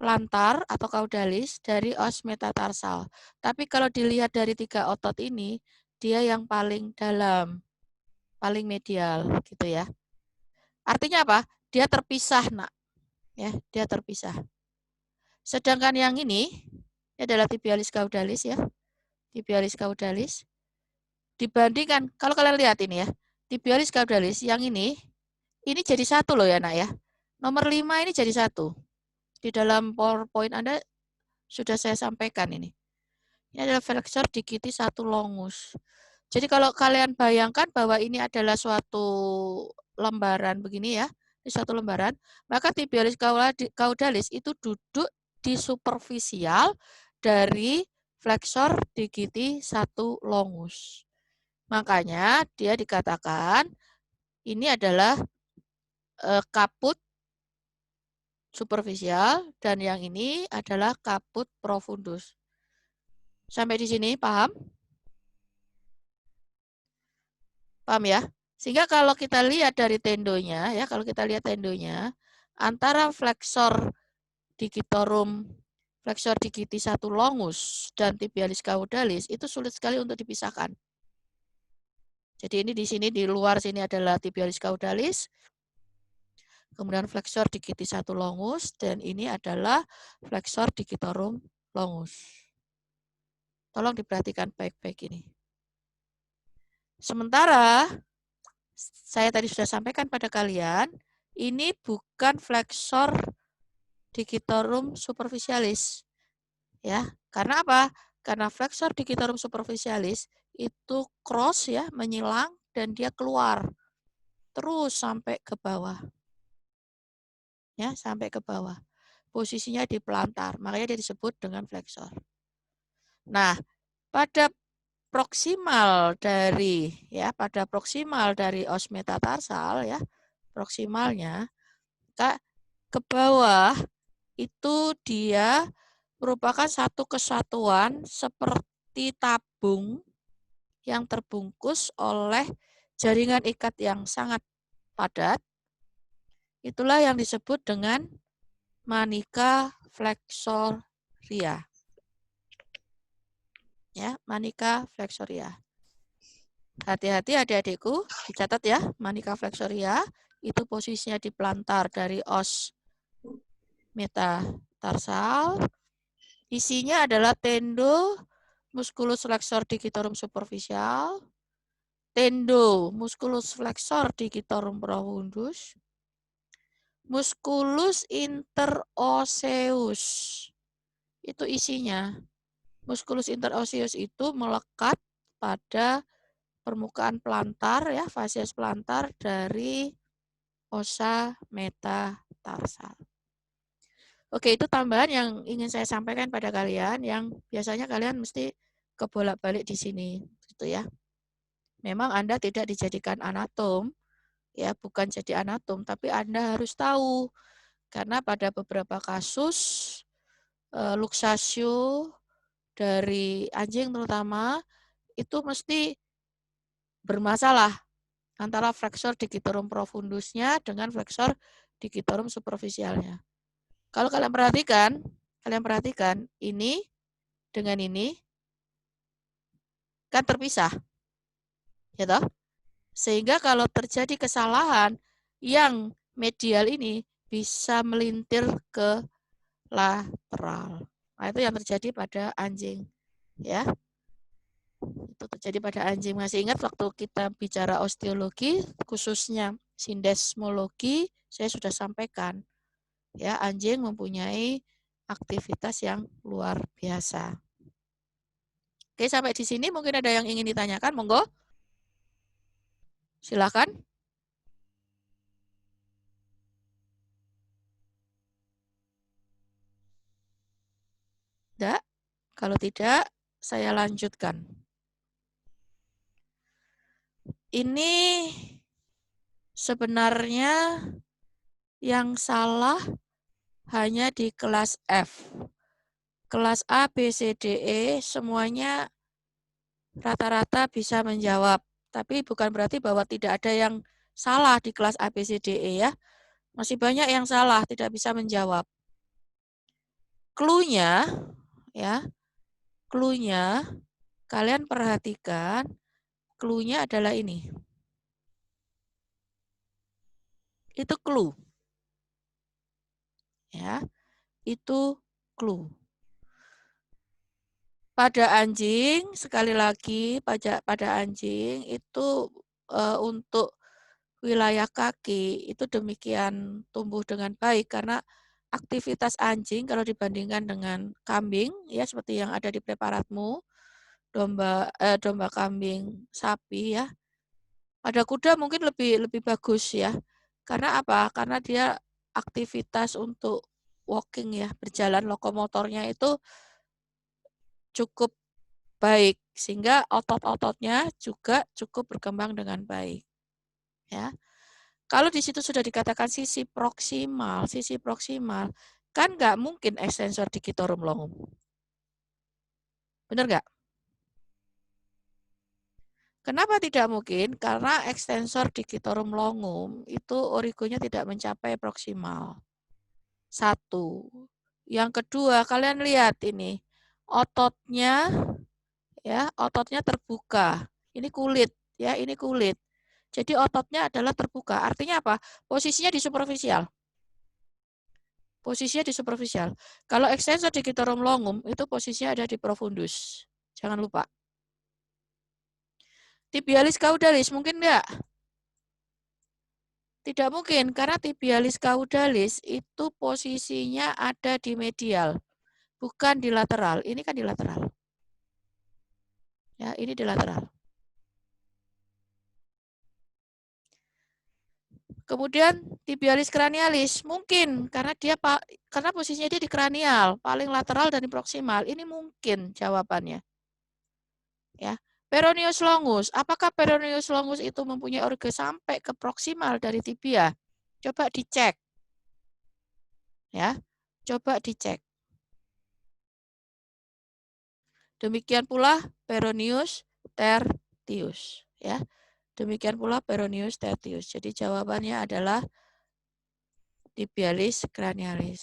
plantar atau caudalis dari os metatarsal. Tapi kalau dilihat dari 3 otot ini, dia yang paling dalam, paling medial gitu ya. Artinya apa? Dia terpisah, nak. Ya, dia terpisah. Sedangkan yang ini adalah tibialis caudalis ya. Tibialis caudalis. Dibandingkan, kalau kalian lihat ini ya, tibialis caudalis yang ini jadi satu loh ya nak ya. Nomor 5 ini jadi satu. Di dalam PowerPoint Anda sudah saya sampaikan ini. Ini adalah flexor digiti satu longus. Jadi kalau kalian bayangkan bahwa ini adalah suatu lembaran begini ya, di suatu lembaran, maka tibialis caudalis itu duduk di superficial dari flexor digiti satu longus. Makanya dia dikatakan ini adalah kaput superficial dan yang ini adalah kaput profundus. Sampai di sini paham? Paham ya? Sehingga kalau kita lihat dari tendonya ya, kalau kita lihat tendonya antara flexor digitorum flexor digiti satu longus dan tibialis caudalis itu sulit sekali untuk dipisahkan. Jadi ini di sini di luar sini adalah tibialis caudalis. Kemudian flexor digiti satu longus dan ini adalah flexor digitorum longus. Tolong diperhatikan baik-baik ini. Sementara saya tadi sudah sampaikan pada kalian, ini bukan flexor digitorum superficialis. Ya, karena apa? Karena flexor digitorum superficialis itu cross ya, menyilang dan dia keluar terus sampai ke bawah. Ya, sampai ke bawah. posisinya di pelantar. Makanya dia disebut dengan flexor. Nah, pada proksimal dari os metatarsal ya, proksimalnya ke bawah itu dia merupakan satu kesatuan seperti tabung yang terbungkus oleh jaringan ikat yang sangat padat. Itulah yang disebut dengan manika flexoria. Ya, manika flexoria. Hati-hati adik-adikku, dicatat ya, manika flexoria itu posisinya di pelantar dari os metatarsal. Isinya adalah tendo musculus flexor digitorum superficial, tendo musculus flexor digitorum profundus, musculus interosseus. Itu isinya. Musculus interosseus itu melekat pada permukaan pelantar ya, fasies pelantar dari osa metatarsal. Oke, itu tambahan yang ingin saya sampaikan pada kalian yang biasanya kalian mesti kebolak-balik di sini gitu ya. Memang Anda tidak dijadikan anatom ya, bukan jadi anatom, tapi Anda harus tahu karena pada beberapa kasus luxatio dari anjing terutama itu mesti bermasalah antara flexor digitorum profundusnya dengan flexor digitorum superficialnya. Kalau kalian perhatikan ini dengan ini kan terpisah. Ya toh? Sehingga kalau terjadi kesalahan yang medial ini bisa melintir ke lateral. Nah, itu yang terjadi pada anjing. Ya. Itu terjadi pada anjing. Masih ingat waktu kita bicara osteologi, khususnya sindesmologi, saya sudah sampaikan. Ya, anjing mempunyai aktivitas yang luar biasa. Oke, sampai di sini mungkin ada yang ingin ditanyakan, monggo. Silakan. Tidak? Kalau tidak, saya lanjutkan. Ini sebenarnya yang salah hanya di kelas F. Kelas A, B, C, D, E semuanya rata-rata bisa menjawab. Tapi bukan berarti bahwa tidak ada yang salah di kelas A, B, C, D, E ya. Masih banyak yang salah, tidak bisa menjawab. Clue-nya ya. Clue-nya kalian perhatikan, clue-nya adalah ini. Itu clue. Ya. Itu clue. Pada anjing, sekali lagi pada anjing itu untuk wilayah kaki itu demikian tumbuh dengan baik karena aktivitas anjing kalau dibandingkan dengan kambing ya seperti yang ada di preparatmu, domba kambing, sapi ya. Pada kuda mungkin lebih bagus ya. Karena apa? Karena dia aktivitas untuk walking ya, berjalan lokomotornya itu cukup baik sehingga otot-ototnya juga cukup berkembang dengan baik. Ya. Kalau di situ sudah dikatakan sisi proksimal kan nggak mungkin extensor digitorum longum. Benar nggak? Kenapa tidak mungkin? Karena extensor digitorum longum itu origonya tidak mencapai proksimal. Satu. Yang kedua, kalian lihat ini. Ototnya terbuka. Ini kulit, ya, ini kulit. Jadi ototnya adalah terbuka. Artinya apa? Posisinya di superficial. Posisinya di superficial. Kalau extensor digitorum longum itu posisinya ada di profundus. Jangan lupa. Tibialis caudalis mungkin enggak? Tidak mungkin karena tibialis caudalis itu posisinya ada di medial, bukan di lateral. Ini kan di lateral. Ya, ini di lateral. Kemudian tibialis cranialis mungkin karena posisinya dia di kranial, paling lateral dan proksimal. Ini mungkin jawabannya. Ya. Peroneus longus, apakah peroneus longus itu mempunyai organ sampai ke proksimal dari tibia? Coba dicek. Ya. Coba dicek. Demikian pula peroneus tertius, ya. Demikian pula peroneus tertius. Jadi jawabannya adalah tibialis cranialis.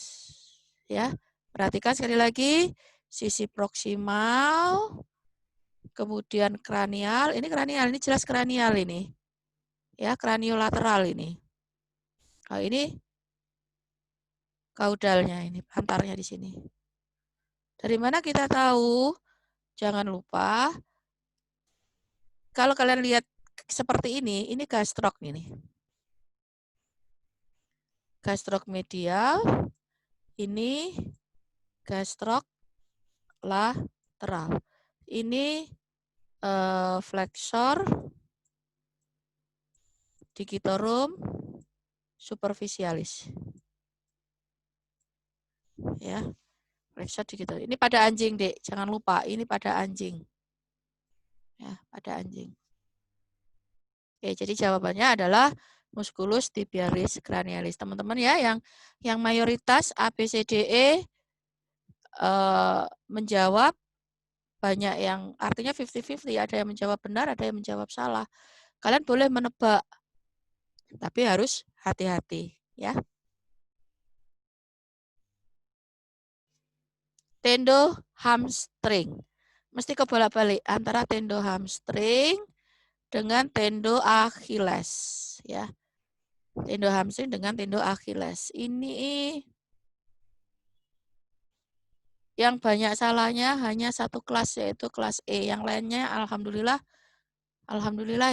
Ya. Perhatikan sekali lagi sisi proksimal, kemudian kranial. Ini kranial, ini jelas kranial ini. Ya, kraniolateral ini. Nah, ini kaudalnya ini, pantarnya di sini. Dari mana kita tahu? Jangan lupa kalau kalian lihat seperti ini gastrok ini. Gastrok medial, ini gastrok lateral. Ini flexor digitorum superficialis. Ya. Flexor digitorum. Ini pada anjing, Dek. Jangan lupa, ini pada anjing. Ya, pada anjing. Oke, jadi jawabannya adalah musculus tibialis cranialis. Teman-teman ya, yang mayoritas A, B, C, D, E menjawab, banyak yang artinya 50-50, ada yang menjawab benar, ada yang menjawab salah. Kalian boleh menebak, tapi harus hati-hati ya. Tendo hamstring. Mesti kebolak-balik antara tendo hamstring dengan tendo Achilles ya. Tendo hamstring dengan tendo Achilles. Ini yang banyak salahnya hanya satu kelas, yaitu kelas E. Yang lainnya alhamdulillah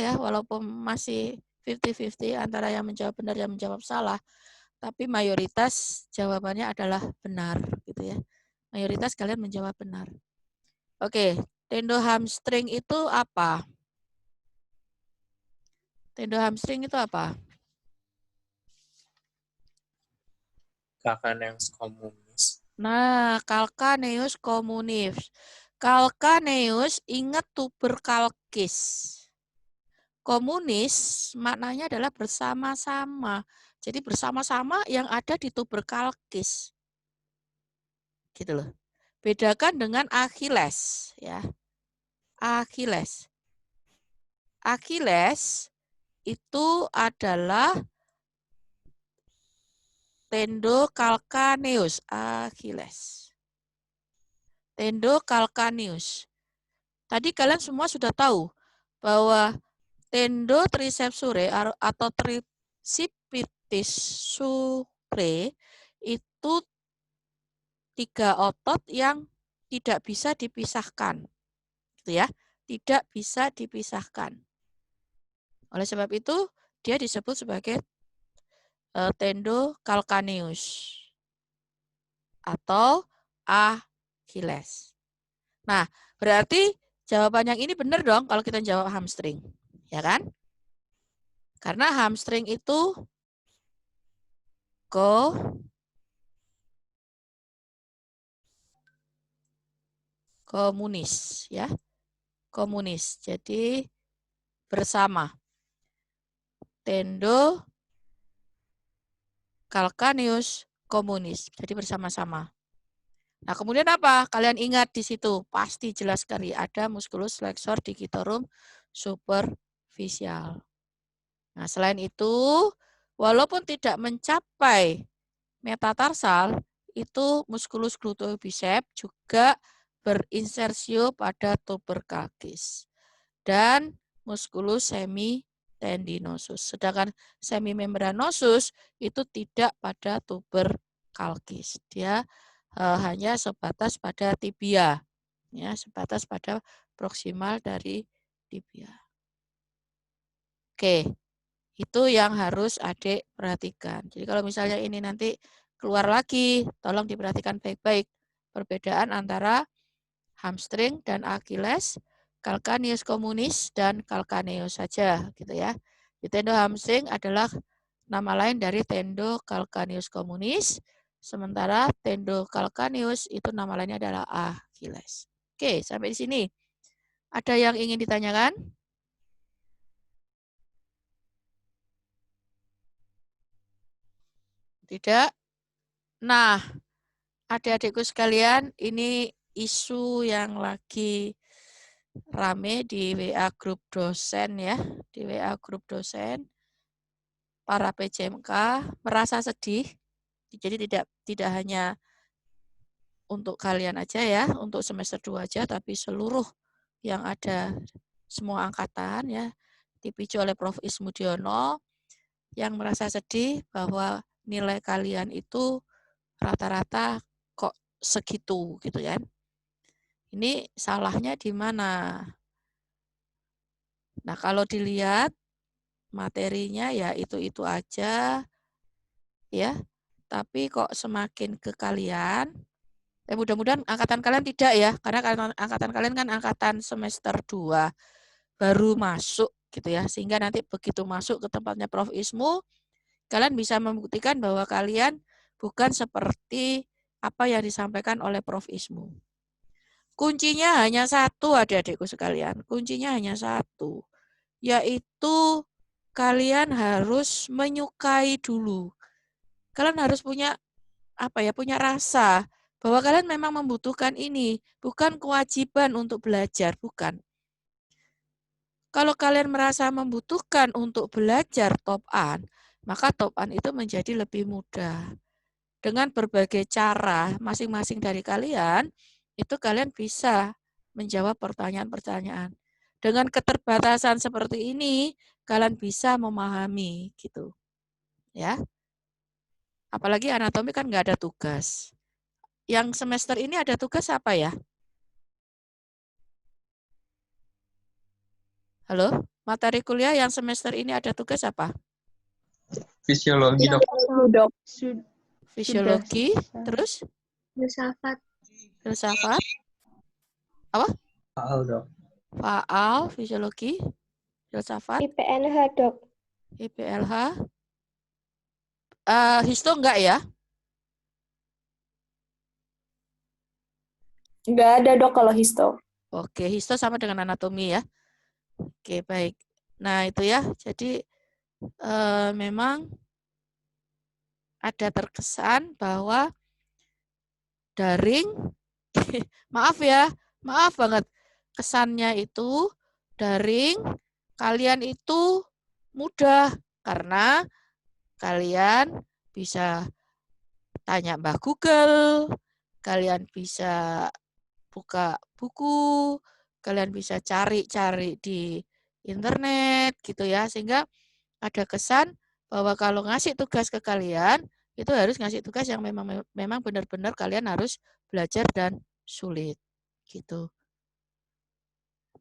ya, walaupun masih 50-50 antara yang menjawab benar yang menjawab salah, tapi mayoritas jawabannya adalah benar gitu ya. Mayoritas kalian menjawab benar. Oke, tendo hamstring itu apa? Tendo hamstring itu apa? Calcaneus communis. Nah, calcaneus communis. Calcaneus ingat tuberkalkis. Komunis maknanya adalah bersama-sama. Jadi bersama-sama yang ada di tuberkalkis. Gitu loh. Bedakan dengan Achilles ya. Achilles. Achilles itu adalah tendo calcaneus. Achilles. Tendo calcaneus. Tadi kalian semua sudah tahu bahwa tendo tricepsure atau tricipitis sure itu 3 otot yang tidak bisa dipisahkan. Gitu ya. Tidak bisa dipisahkan. Oleh sebab itu, dia disebut sebagai tendo calcaneus atau Achilles. Nah, berarti jawaban yang ini benar dong kalau kita jawab hamstring. Ya kan? Karena hamstring itu komunis ya. Komunis. Jadi bersama. Tendo calcaneus komunis. Jadi bersama-sama. Nah, kemudian apa? Kalian ingat di situ, pasti jelas sekali ada musculus flexor digitorum superficial. Nah, selain itu, walaupun tidak mencapai metatarsal, itu musculus gluteobicep juga berinsersio pada tuberkalkis. Dan musculus semitendinosus. Sedangkan semimembranosus itu tidak pada tuberkalkis. Dia hanya sebatas pada tibia. Ya, sebatas pada proksimal dari tibia. Oke. Itu yang harus adik perhatikan. Jadi kalau misalnya ini nanti keluar lagi, tolong diperhatikan baik-baik perbedaan antara hamstring dan Achilles, calcaneus communis dan calcaneus saja gitu ya. Di tendo hamstring adalah nama lain dari Tendo calcaneus communis. Sementara Tendo calcaneus itu nama lainnya adalah Achilles. Oke, sampai di sini. Ada yang ingin ditanyakan? Tidak? Nah, adik-adikku sekalian, ini isu yang lagi rame di WA grup dosen ya, di WA grup dosen. Para PJMK merasa sedih. Jadi tidak hanya untuk kalian aja ya, untuk semester 2 aja, tapi seluruh yang ada semua angkatan ya, dipicu oleh Prof. Ismudiono yang merasa sedih bahwa nilai kalian itu rata-rata kok segitu gitu kan. Ini salahnya di mana? Nah, kalau dilihat materinya ya itu-itu aja ya. Tapi kok semakin ke kalian, mudah-mudahan angkatan kalian tidak ya, karena angkatan kalian kan angkatan semester 2 baru masuk gitu ya, sehingga nanti begitu masuk ke tempatnya Prof. Ismu, kalian bisa membuktikan bahwa kalian bukan seperti apa yang disampaikan oleh Prof. Ismu. Kuncinya hanya satu, adik-adikku sekalian. Kuncinya hanya satu, yaitu kalian harus menyukai dulu. Kalian harus punya punya rasa bahwa kalian memang membutuhkan ini, bukan kewajiban untuk belajar, bukan. Kalau kalian merasa membutuhkan untuk belajar top-an, maka top-an itu menjadi lebih mudah. Dengan berbagai cara masing-masing dari kalian, itu kalian bisa menjawab pertanyaan-pertanyaan. Dengan keterbatasan seperti ini, kalian bisa memahami gitu. Ya. Apalagi anatomi kan nggak ada tugas. Yang semester ini ada tugas apa ya? Halo? Materi kuliah yang semester ini ada tugas apa? Fisiologi, Dok. Dok. Fisiologi, terus? Filsafat. Filsafat? Apa? Faal, Dok. Faal, fisiologi, filsafat, IPNH, Dok. IPLH. Histo enggak ya? Nggak ada, Dok, kalau histo. Oke, histo sama dengan anatomi ya. Oke, baik. Nah, itu ya. Jadi memang ada terkesan bahwa daring, maaf ya, maaf banget. Kesannya itu daring, kalian itu mudah karena kalian bisa tanya Mbah Google, kalian bisa buka buku, kalian bisa cari-cari di internet gitu ya, sehingga ada kesan bahwa kalau ngasih tugas ke kalian, itu harus ngasih tugas yang memang benar-benar kalian harus belajar dan sulit gitu.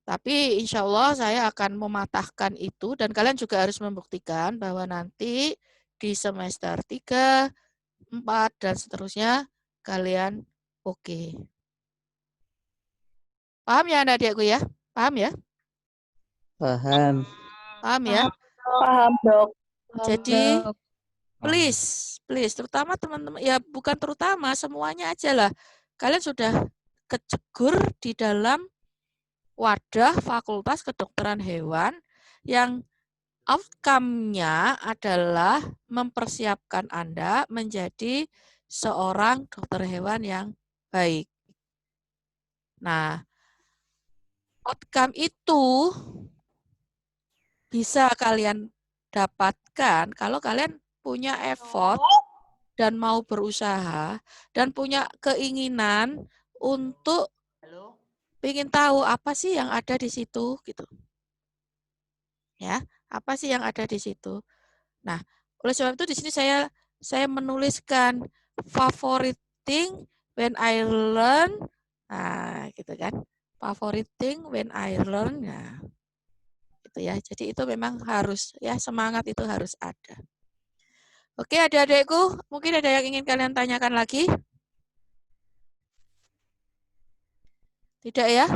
Tapi insya Allah saya akan mematahkan itu dan kalian juga harus membuktikan bahwa nanti di semester 3, 4, dan seterusnya kalian oke. Paham ya adik-adikku ya? Paham ya? Paham. Paham ya? Paham, Dok. Jadi please, terutama teman-teman, ya bukan terutama, semuanya aja lah. Kalian sudah kecegur di dalam wadah Fakultas Kedokteran Hewan yang outcome-nya adalah mempersiapkan Anda menjadi seorang dokter hewan yang baik. Nah, outcome itu bisa kalian dapatkan kalau kalian punya effort dan mau berusaha dan punya keinginan untuk ingin tahu apa sih yang ada di situ gitu. Ya, apa sih yang ada di situ? Nah, oleh sebab itu di sini saya menuliskan favorite thing when I learn. Nah, gitu kan. Favorite thing when I learn. Nah, gitu ya. Jadi itu memang harus ya, semangat itu harus ada. Oke, adik-adikku, mungkin ada yang ingin kalian tanyakan lagi? Tidak ya?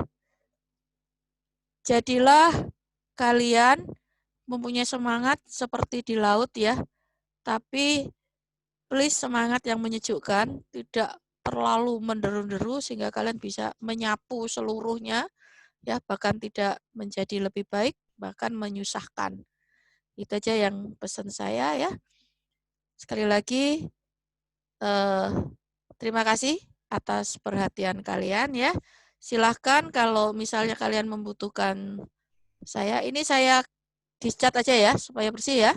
Jadilah kalian mempunyai semangat seperti di laut ya. tapi please semangat yang menyejukkan, tidak terlalu menderu-deru sehingga kalian bisa menyapu seluruhnya, ya, bahkan tidak menjadi lebih baik, bahkan menyusahkan. Itu aja yang pesan saya ya. Sekali lagi, terima kasih atas perhatian kalian ya. Silahkan kalau misalnya kalian membutuhkan saya, ini saya di-chat aja ya, supaya bersih ya.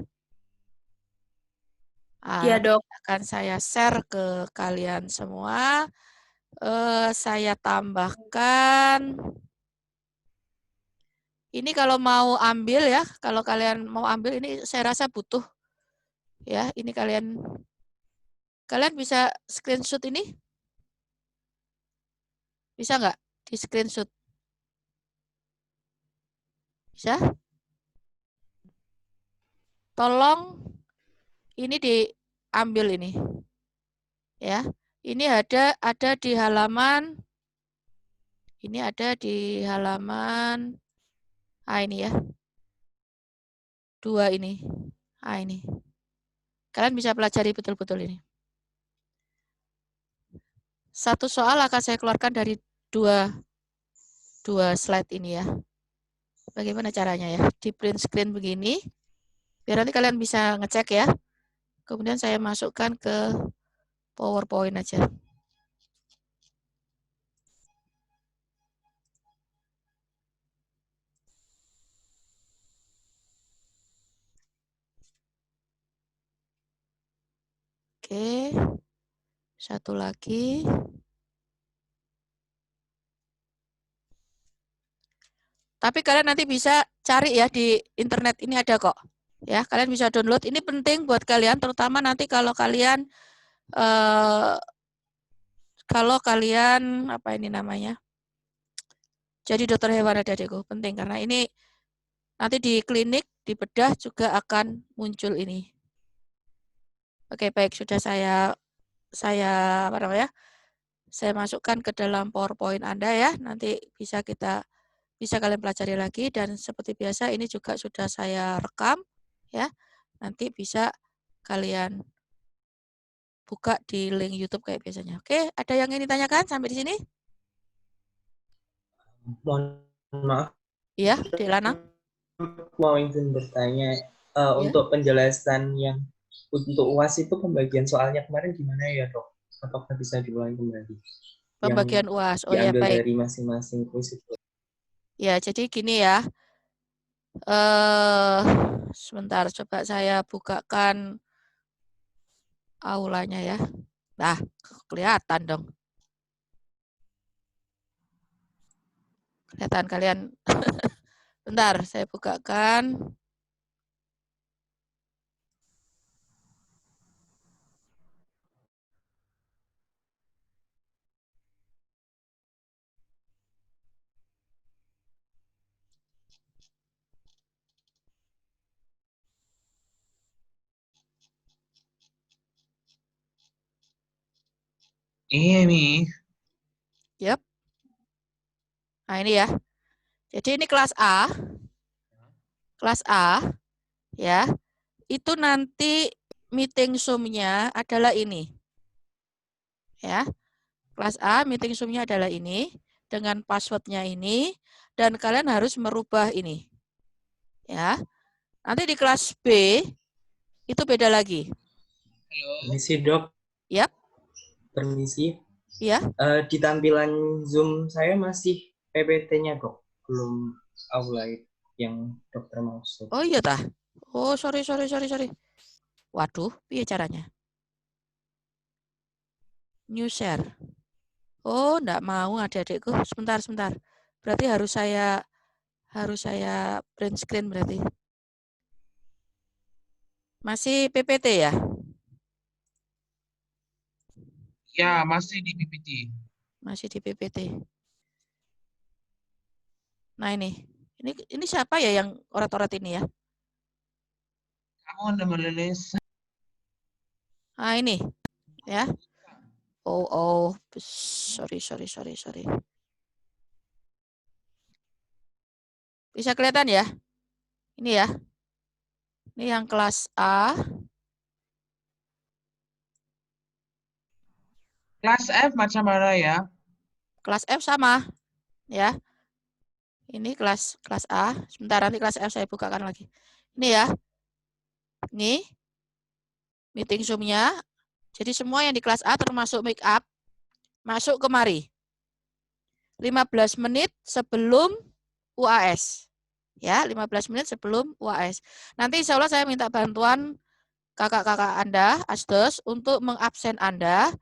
Iya, Nanti Dok. akan saya share ke kalian semua. Saya tambahkan, ini kalau mau ambil ya, kalau kalian mau ambil ini saya rasa butuh ya. Ini kalian bisa screenshot ini? Bisa nggak di screenshot? Bisa? Tolong ini diambil ini. Ya. Ini ada di halaman, ini ini ya. 2 ini. Ini. Kalian bisa pelajari betul-betul ini. Satu soal akan saya keluarkan dari dua slide ini ya. Bagaimana caranya ya? Di print screen begini. Biar nanti kalian bisa ngecek ya. Kemudian saya masukkan ke PowerPoint aja. Oke. Satu lagi. Tapi kalian nanti bisa cari ya di internet, ini ada kok. Ya, kalian bisa download. Ini penting buat kalian, terutama nanti kalau kalian apa ini namanya? Jadi dokter hewan adik-adikku, penting karena ini nanti di klinik, di bedah juga akan muncul ini. Oke, baik, sudah saya apa namanya? Saya masukkan ke dalam PowerPoint Anda ya. Nanti bisa kalian pelajari lagi, dan seperti biasa ini juga sudah saya rekam ya. Nanti bisa kalian buka di link YouTube kayak biasanya. Oke, ada yang ingin ditanyakan sampai di sini? Mohon maaf, Iya, Dek Lanang. mau izin bertanya, Ya. untuk penjelasan yang untuk UAS itu pembagian soalnya kemarin gimana ya, Dok? Apakah bisa diulangi kembali? Pembagian Yang UAS. Oh ya, diambil baik. dari masing-masing kuis itu. Ya, jadi gini ya. Sebentar, coba saya bukakan aulanya ya. Nah, kelihatan dong. Kelihatan kalian. Bentar, saya bukakan. Iya, Mi. Yep. Nah, ini ya. Jadi ini kelas A. Kelas A, ya. Itu nanti meeting Zoom-nya adalah ini. Ya. Kelas A, meeting Zoom-nya adalah ini. Dengan password-nya ini. Dan kalian harus merubah ini. Ya. Nanti di kelas B, itu beda lagi. Permisi, Dok. Yap. Permisi. Ya. Di tampilan Zoom saya masih PPT-nya, Dok. Belum aula yang dokter maksud. Oh iya tah. Oh, sorry. Waduh, piye caranya? New share. Oh, enggak mau adik-adikku. Sebentar. Berarti harus saya print screen berarti. Masih PPT ya? Ya, masih di PPT. Masih di PPT. Nah, ini siapa ya yang orat-orat ini ya? Kamu udah menulis. Ah, ini. Ya. Oh. Sorry. Bisa kelihatan ya? Ini ya. Ini yang kelas A. Kelas F macam mana ya? Kelas F sama, ya. Ini kelas A. Sebentar, nanti kelas F saya bukakan lagi. Ini ya. Ini meeting Zoom-nya. Jadi semua yang di kelas A termasuk make up masuk kemari. 15 menit sebelum UAS. Ya, 15 menit sebelum UAS. Nanti insya Allah saya minta bantuan kakak-kakak Anda, Asdos, untuk mengabsen Anda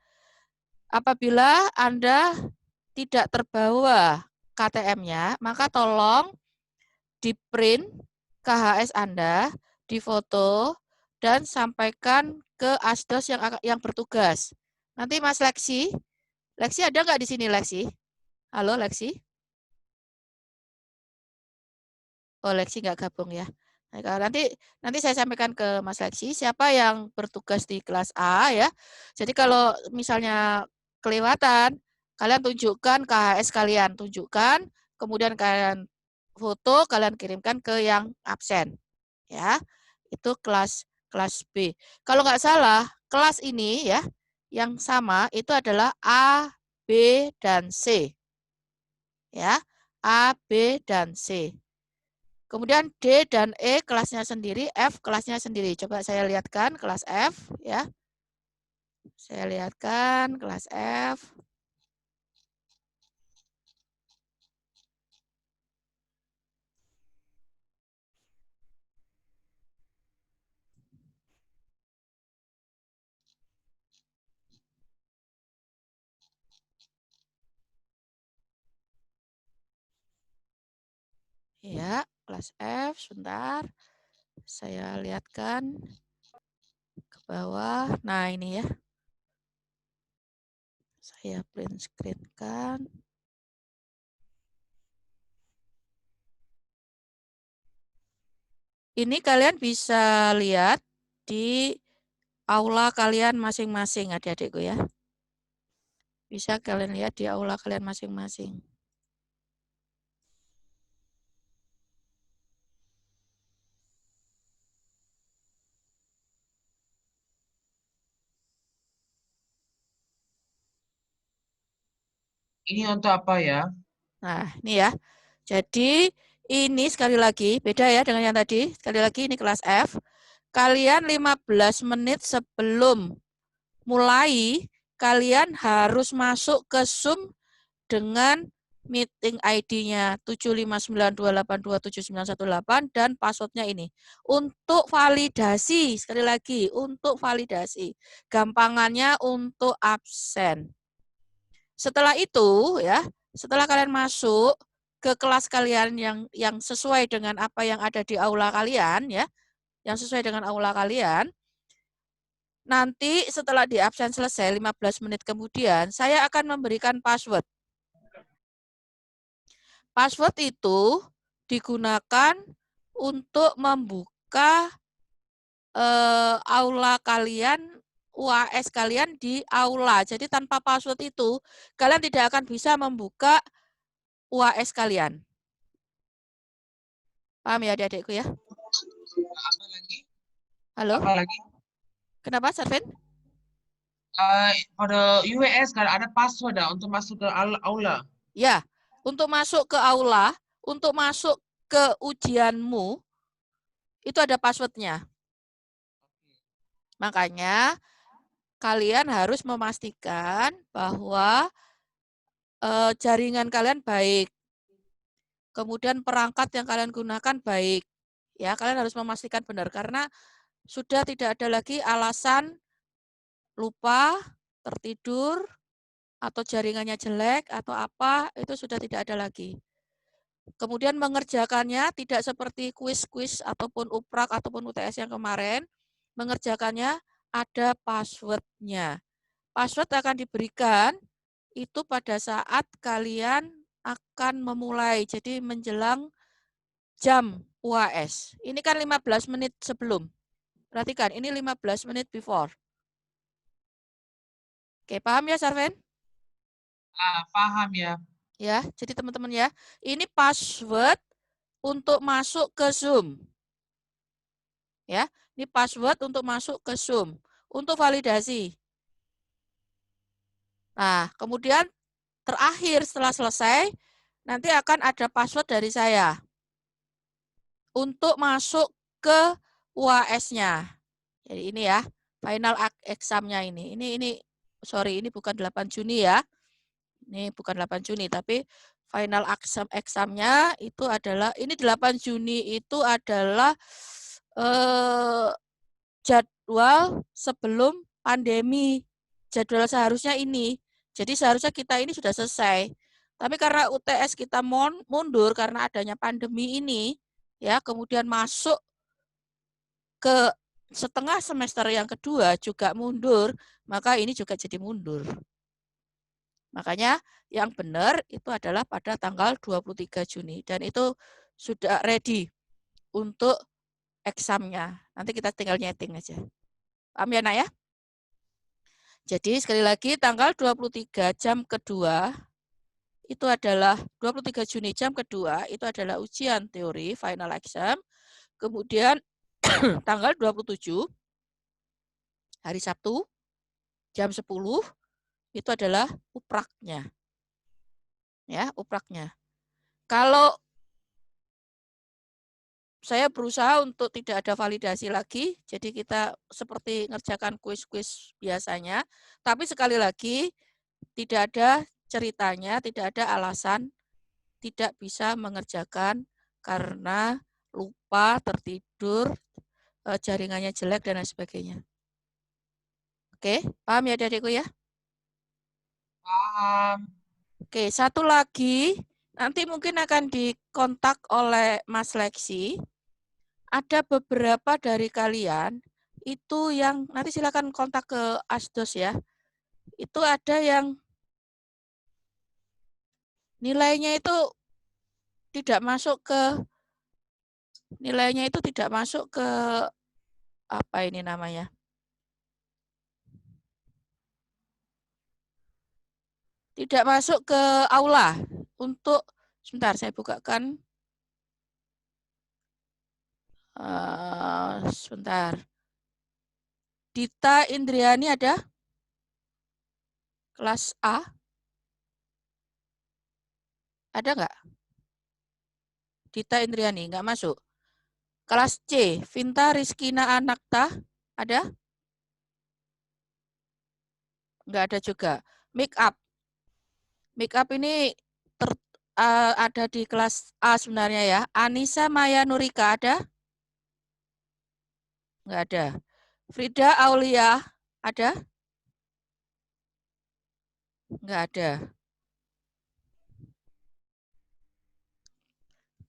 apabila Anda tidak terbawa KTM-nya, maka tolong di-print KHS Anda, difoto, dan sampaikan ke Asdos yang bertugas. Nanti Mas Lexi ada nggak di sini, Lexi? Halo, Lexi? Oh, Lexi nggak gabung ya. Nah, nanti saya sampaikan ke Mas Lexi siapa yang bertugas di kelas A ya. Jadi kalau misalnya kelewatan, kalian tunjukkan KHS kalian, tunjukkan, kemudian kalian foto, kalian kirimkan ke yang absen. Ya, itu kelas B. Kalau nggak salah, kelas ini ya, yang sama itu adalah A, B, dan C. Ya, A, B, dan C. Kemudian D dan E kelasnya sendiri, F kelasnya sendiri. Coba saya lihatkan kelas F ya. Saya lihatkan kelas F. Ya, kelas F sebentar. Saya lihatkan ke bawah. Nah, ini ya. Saya print screen-kan. Ini kalian bisa lihat di aula kalian masing-masing, adik-adikku ya. Bisa kalian lihat di aula kalian masing-masing. Ini untuk apa ya? Nah, ini ya. Jadi ini sekali lagi beda ya dengan yang tadi. Sekali lagi ini kelas F. Kalian 15 menit sebelum mulai, kalian harus masuk ke Zoom dengan meeting ID-nya 75928279118 dan password-nya ini. Untuk validasi, sekali lagi, untuk validasi. Gampangannya untuk absen. Setelah itu ya, setelah kalian masuk ke kelas kalian yang sesuai dengan apa yang ada di aula kalian ya, yang sesuai dengan aula kalian, nanti setelah di absen selesai 15 menit kemudian, saya akan memberikan password. Password itu digunakan untuk membuka aula kalian, UAS kalian di aula. Jadi tanpa password itu, kalian tidak akan bisa membuka UAS kalian. Paham ya adik-adikku ya? Apa lagi? Halo? Apa lagi? Kenapa, Sarvin? Pada UWS kan ada password untuk masuk ke aula. Ya, untuk masuk ke aula, untuk masuk ke ujianmu, itu ada passwordnya. Makanya kalian harus memastikan bahwa jaringan kalian baik. Kemudian perangkat yang kalian gunakan baik. Ya, kalian harus memastikan benar karena sudah tidak ada lagi alasan lupa, tertidur, atau jaringannya jelek atau apa, itu sudah tidak ada lagi. Kemudian mengerjakannya tidak seperti kuis-kuis ataupun uprak ataupun UTS yang kemarin, mengerjakannya ada password-nya. Password akan diberikan itu pada saat kalian akan memulai, jadi menjelang jam UAS. Ini kan 15 menit sebelum. Perhatikan, ini 15 menit before. Oke, paham ya, Sarven? Paham ya. Ya, jadi teman-teman ya, ini password untuk masuk ke Zoom. Ya, ini password untuk masuk ke Zoom untuk validasi. Nah, kemudian terakhir setelah selesai, nanti akan ada password dari saya untuk masuk ke UAS-nya. Jadi ini ya, final exam-nya ini. Ini bukan 8 Juni ya. Ini bukan 8 Juni, tapi final exam-nya itu adalah, ini 8 Juni itu adalah jadwal sebelum pandemi. Jadwal seharusnya ini. Jadi seharusnya kita ini sudah selesai. Tapi karena UTS kita mundur karena adanya pandemi ini, ya, kemudian masuk ke setengah semester yang kedua juga mundur, maka ini juga jadi mundur. Makanya yang benar itu adalah pada tanggal 23 Juni. Dan itu sudah ready untuk examnya. Nanti kita tinggal nyeting aja. Paham ya, Nak ya? Jadi sekali lagi tanggal 23 jam kedua itu adalah 23 Juni jam kedua itu adalah ujian teori final exam. Kemudian tanggal 27 hari Sabtu jam 10 itu adalah upraknya. Ya, upraknya. Kalau saya berusaha untuk tidak ada validasi lagi, jadi kita seperti ngerjakan kuis-kuis biasanya, tapi sekali lagi tidak ada ceritanya, tidak ada alasan tidak bisa mengerjakan karena lupa, tertidur, jaringannya jelek, dan lain sebagainya. Oke, paham ya adik-adikku ya? Paham. Oke, satu lagi, nanti mungkin akan dikontak oleh Mas Lexi. Ada beberapa dari kalian itu yang nanti silakan kontak ke Asdos ya. Itu ada yang nilainya itu tidak masuk ke apa ini namanya? Tidak masuk ke aula untuk sebentar saya bukakan. Sebentar. Dita Indriani ada? Kelas A? Ada nggak? Dita Indriani, nggak masuk. Kelas C, Vinta Rizkina Anakta, ada? Nggak ada juga. Make up. Make up ini ada di kelas A sebenarnya ya. Anissa Maya Nurika ada? Nggak ada. Frida Aulia ada? Nggak ada.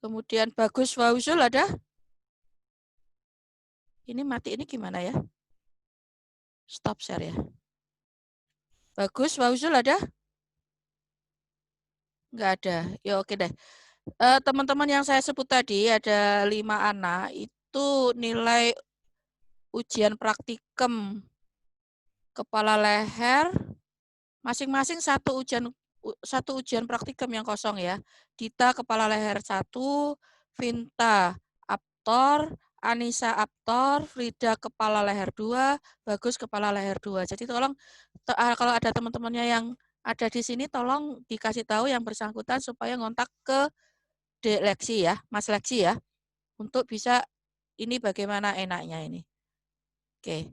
Kemudian Bagus Fauzul ada? Ini mati ini gimana ya? Stop share ya. Bagus Fauzul ada? Nggak ada. Ya oke deh. Teman-teman yang saya sebut tadi ada 5 anak itu nilai ujian praktikum kepala leher masing-masing satu ujian praktikum yang kosong ya. Dita kepala leher 1, Vinta Aptor, Anissa Aptor, Frida kepala leher 2, Bagus kepala leher 2. Jadi tolong kalau ada teman-temannya yang ada di sini tolong dikasih tahu yang bersangkutan supaya ngontak ke Lexi ya, Mas Lexi ya, untuk bisa ini bagaimana enaknya ini. Oke,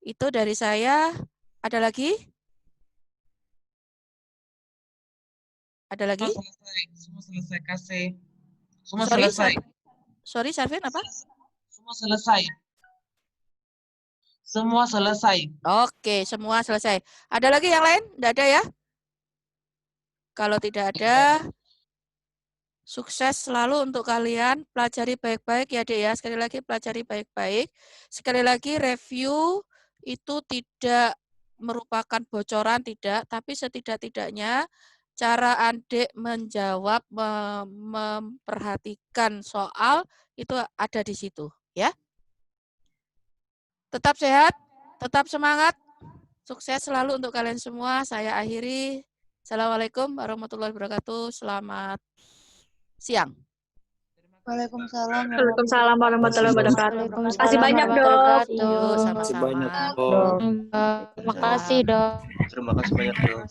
itu dari saya. Ada lagi? Ada lagi? Semua selesai kasih. Semua Sorry, selesai. Sorry, Sarvin apa? Semua selesai. Semua selesai. Oke, semua selesai. Ada lagi yang lain? Tidak ada ya? Kalau tidak ada, sukses selalu untuk kalian. Pelajari baik-baik ya, Dek ya. Sekali lagi pelajari baik-baik. Sekali lagi review itu tidak merupakan bocoran, tidak. Tapi setidak-tidaknya cara adik menjawab, memperhatikan soal itu ada di situ, ya. Tetap sehat, tetap semangat. Sukses selalu untuk kalian semua. Saya akhiri. Assalamualaikum warahmatullahi wabarakatuh. Selamat siang. Waalaikumsalam. Waalaikumsalam warahmatullahi wabarakatuh. Waalaikumsalam Makasih banyak, Dok. warahmatullahi Yuk, wabarakatuh. sama-sama. Banyak, Dok. Terima kasih, Dok. Terima kasih banyak, Dok.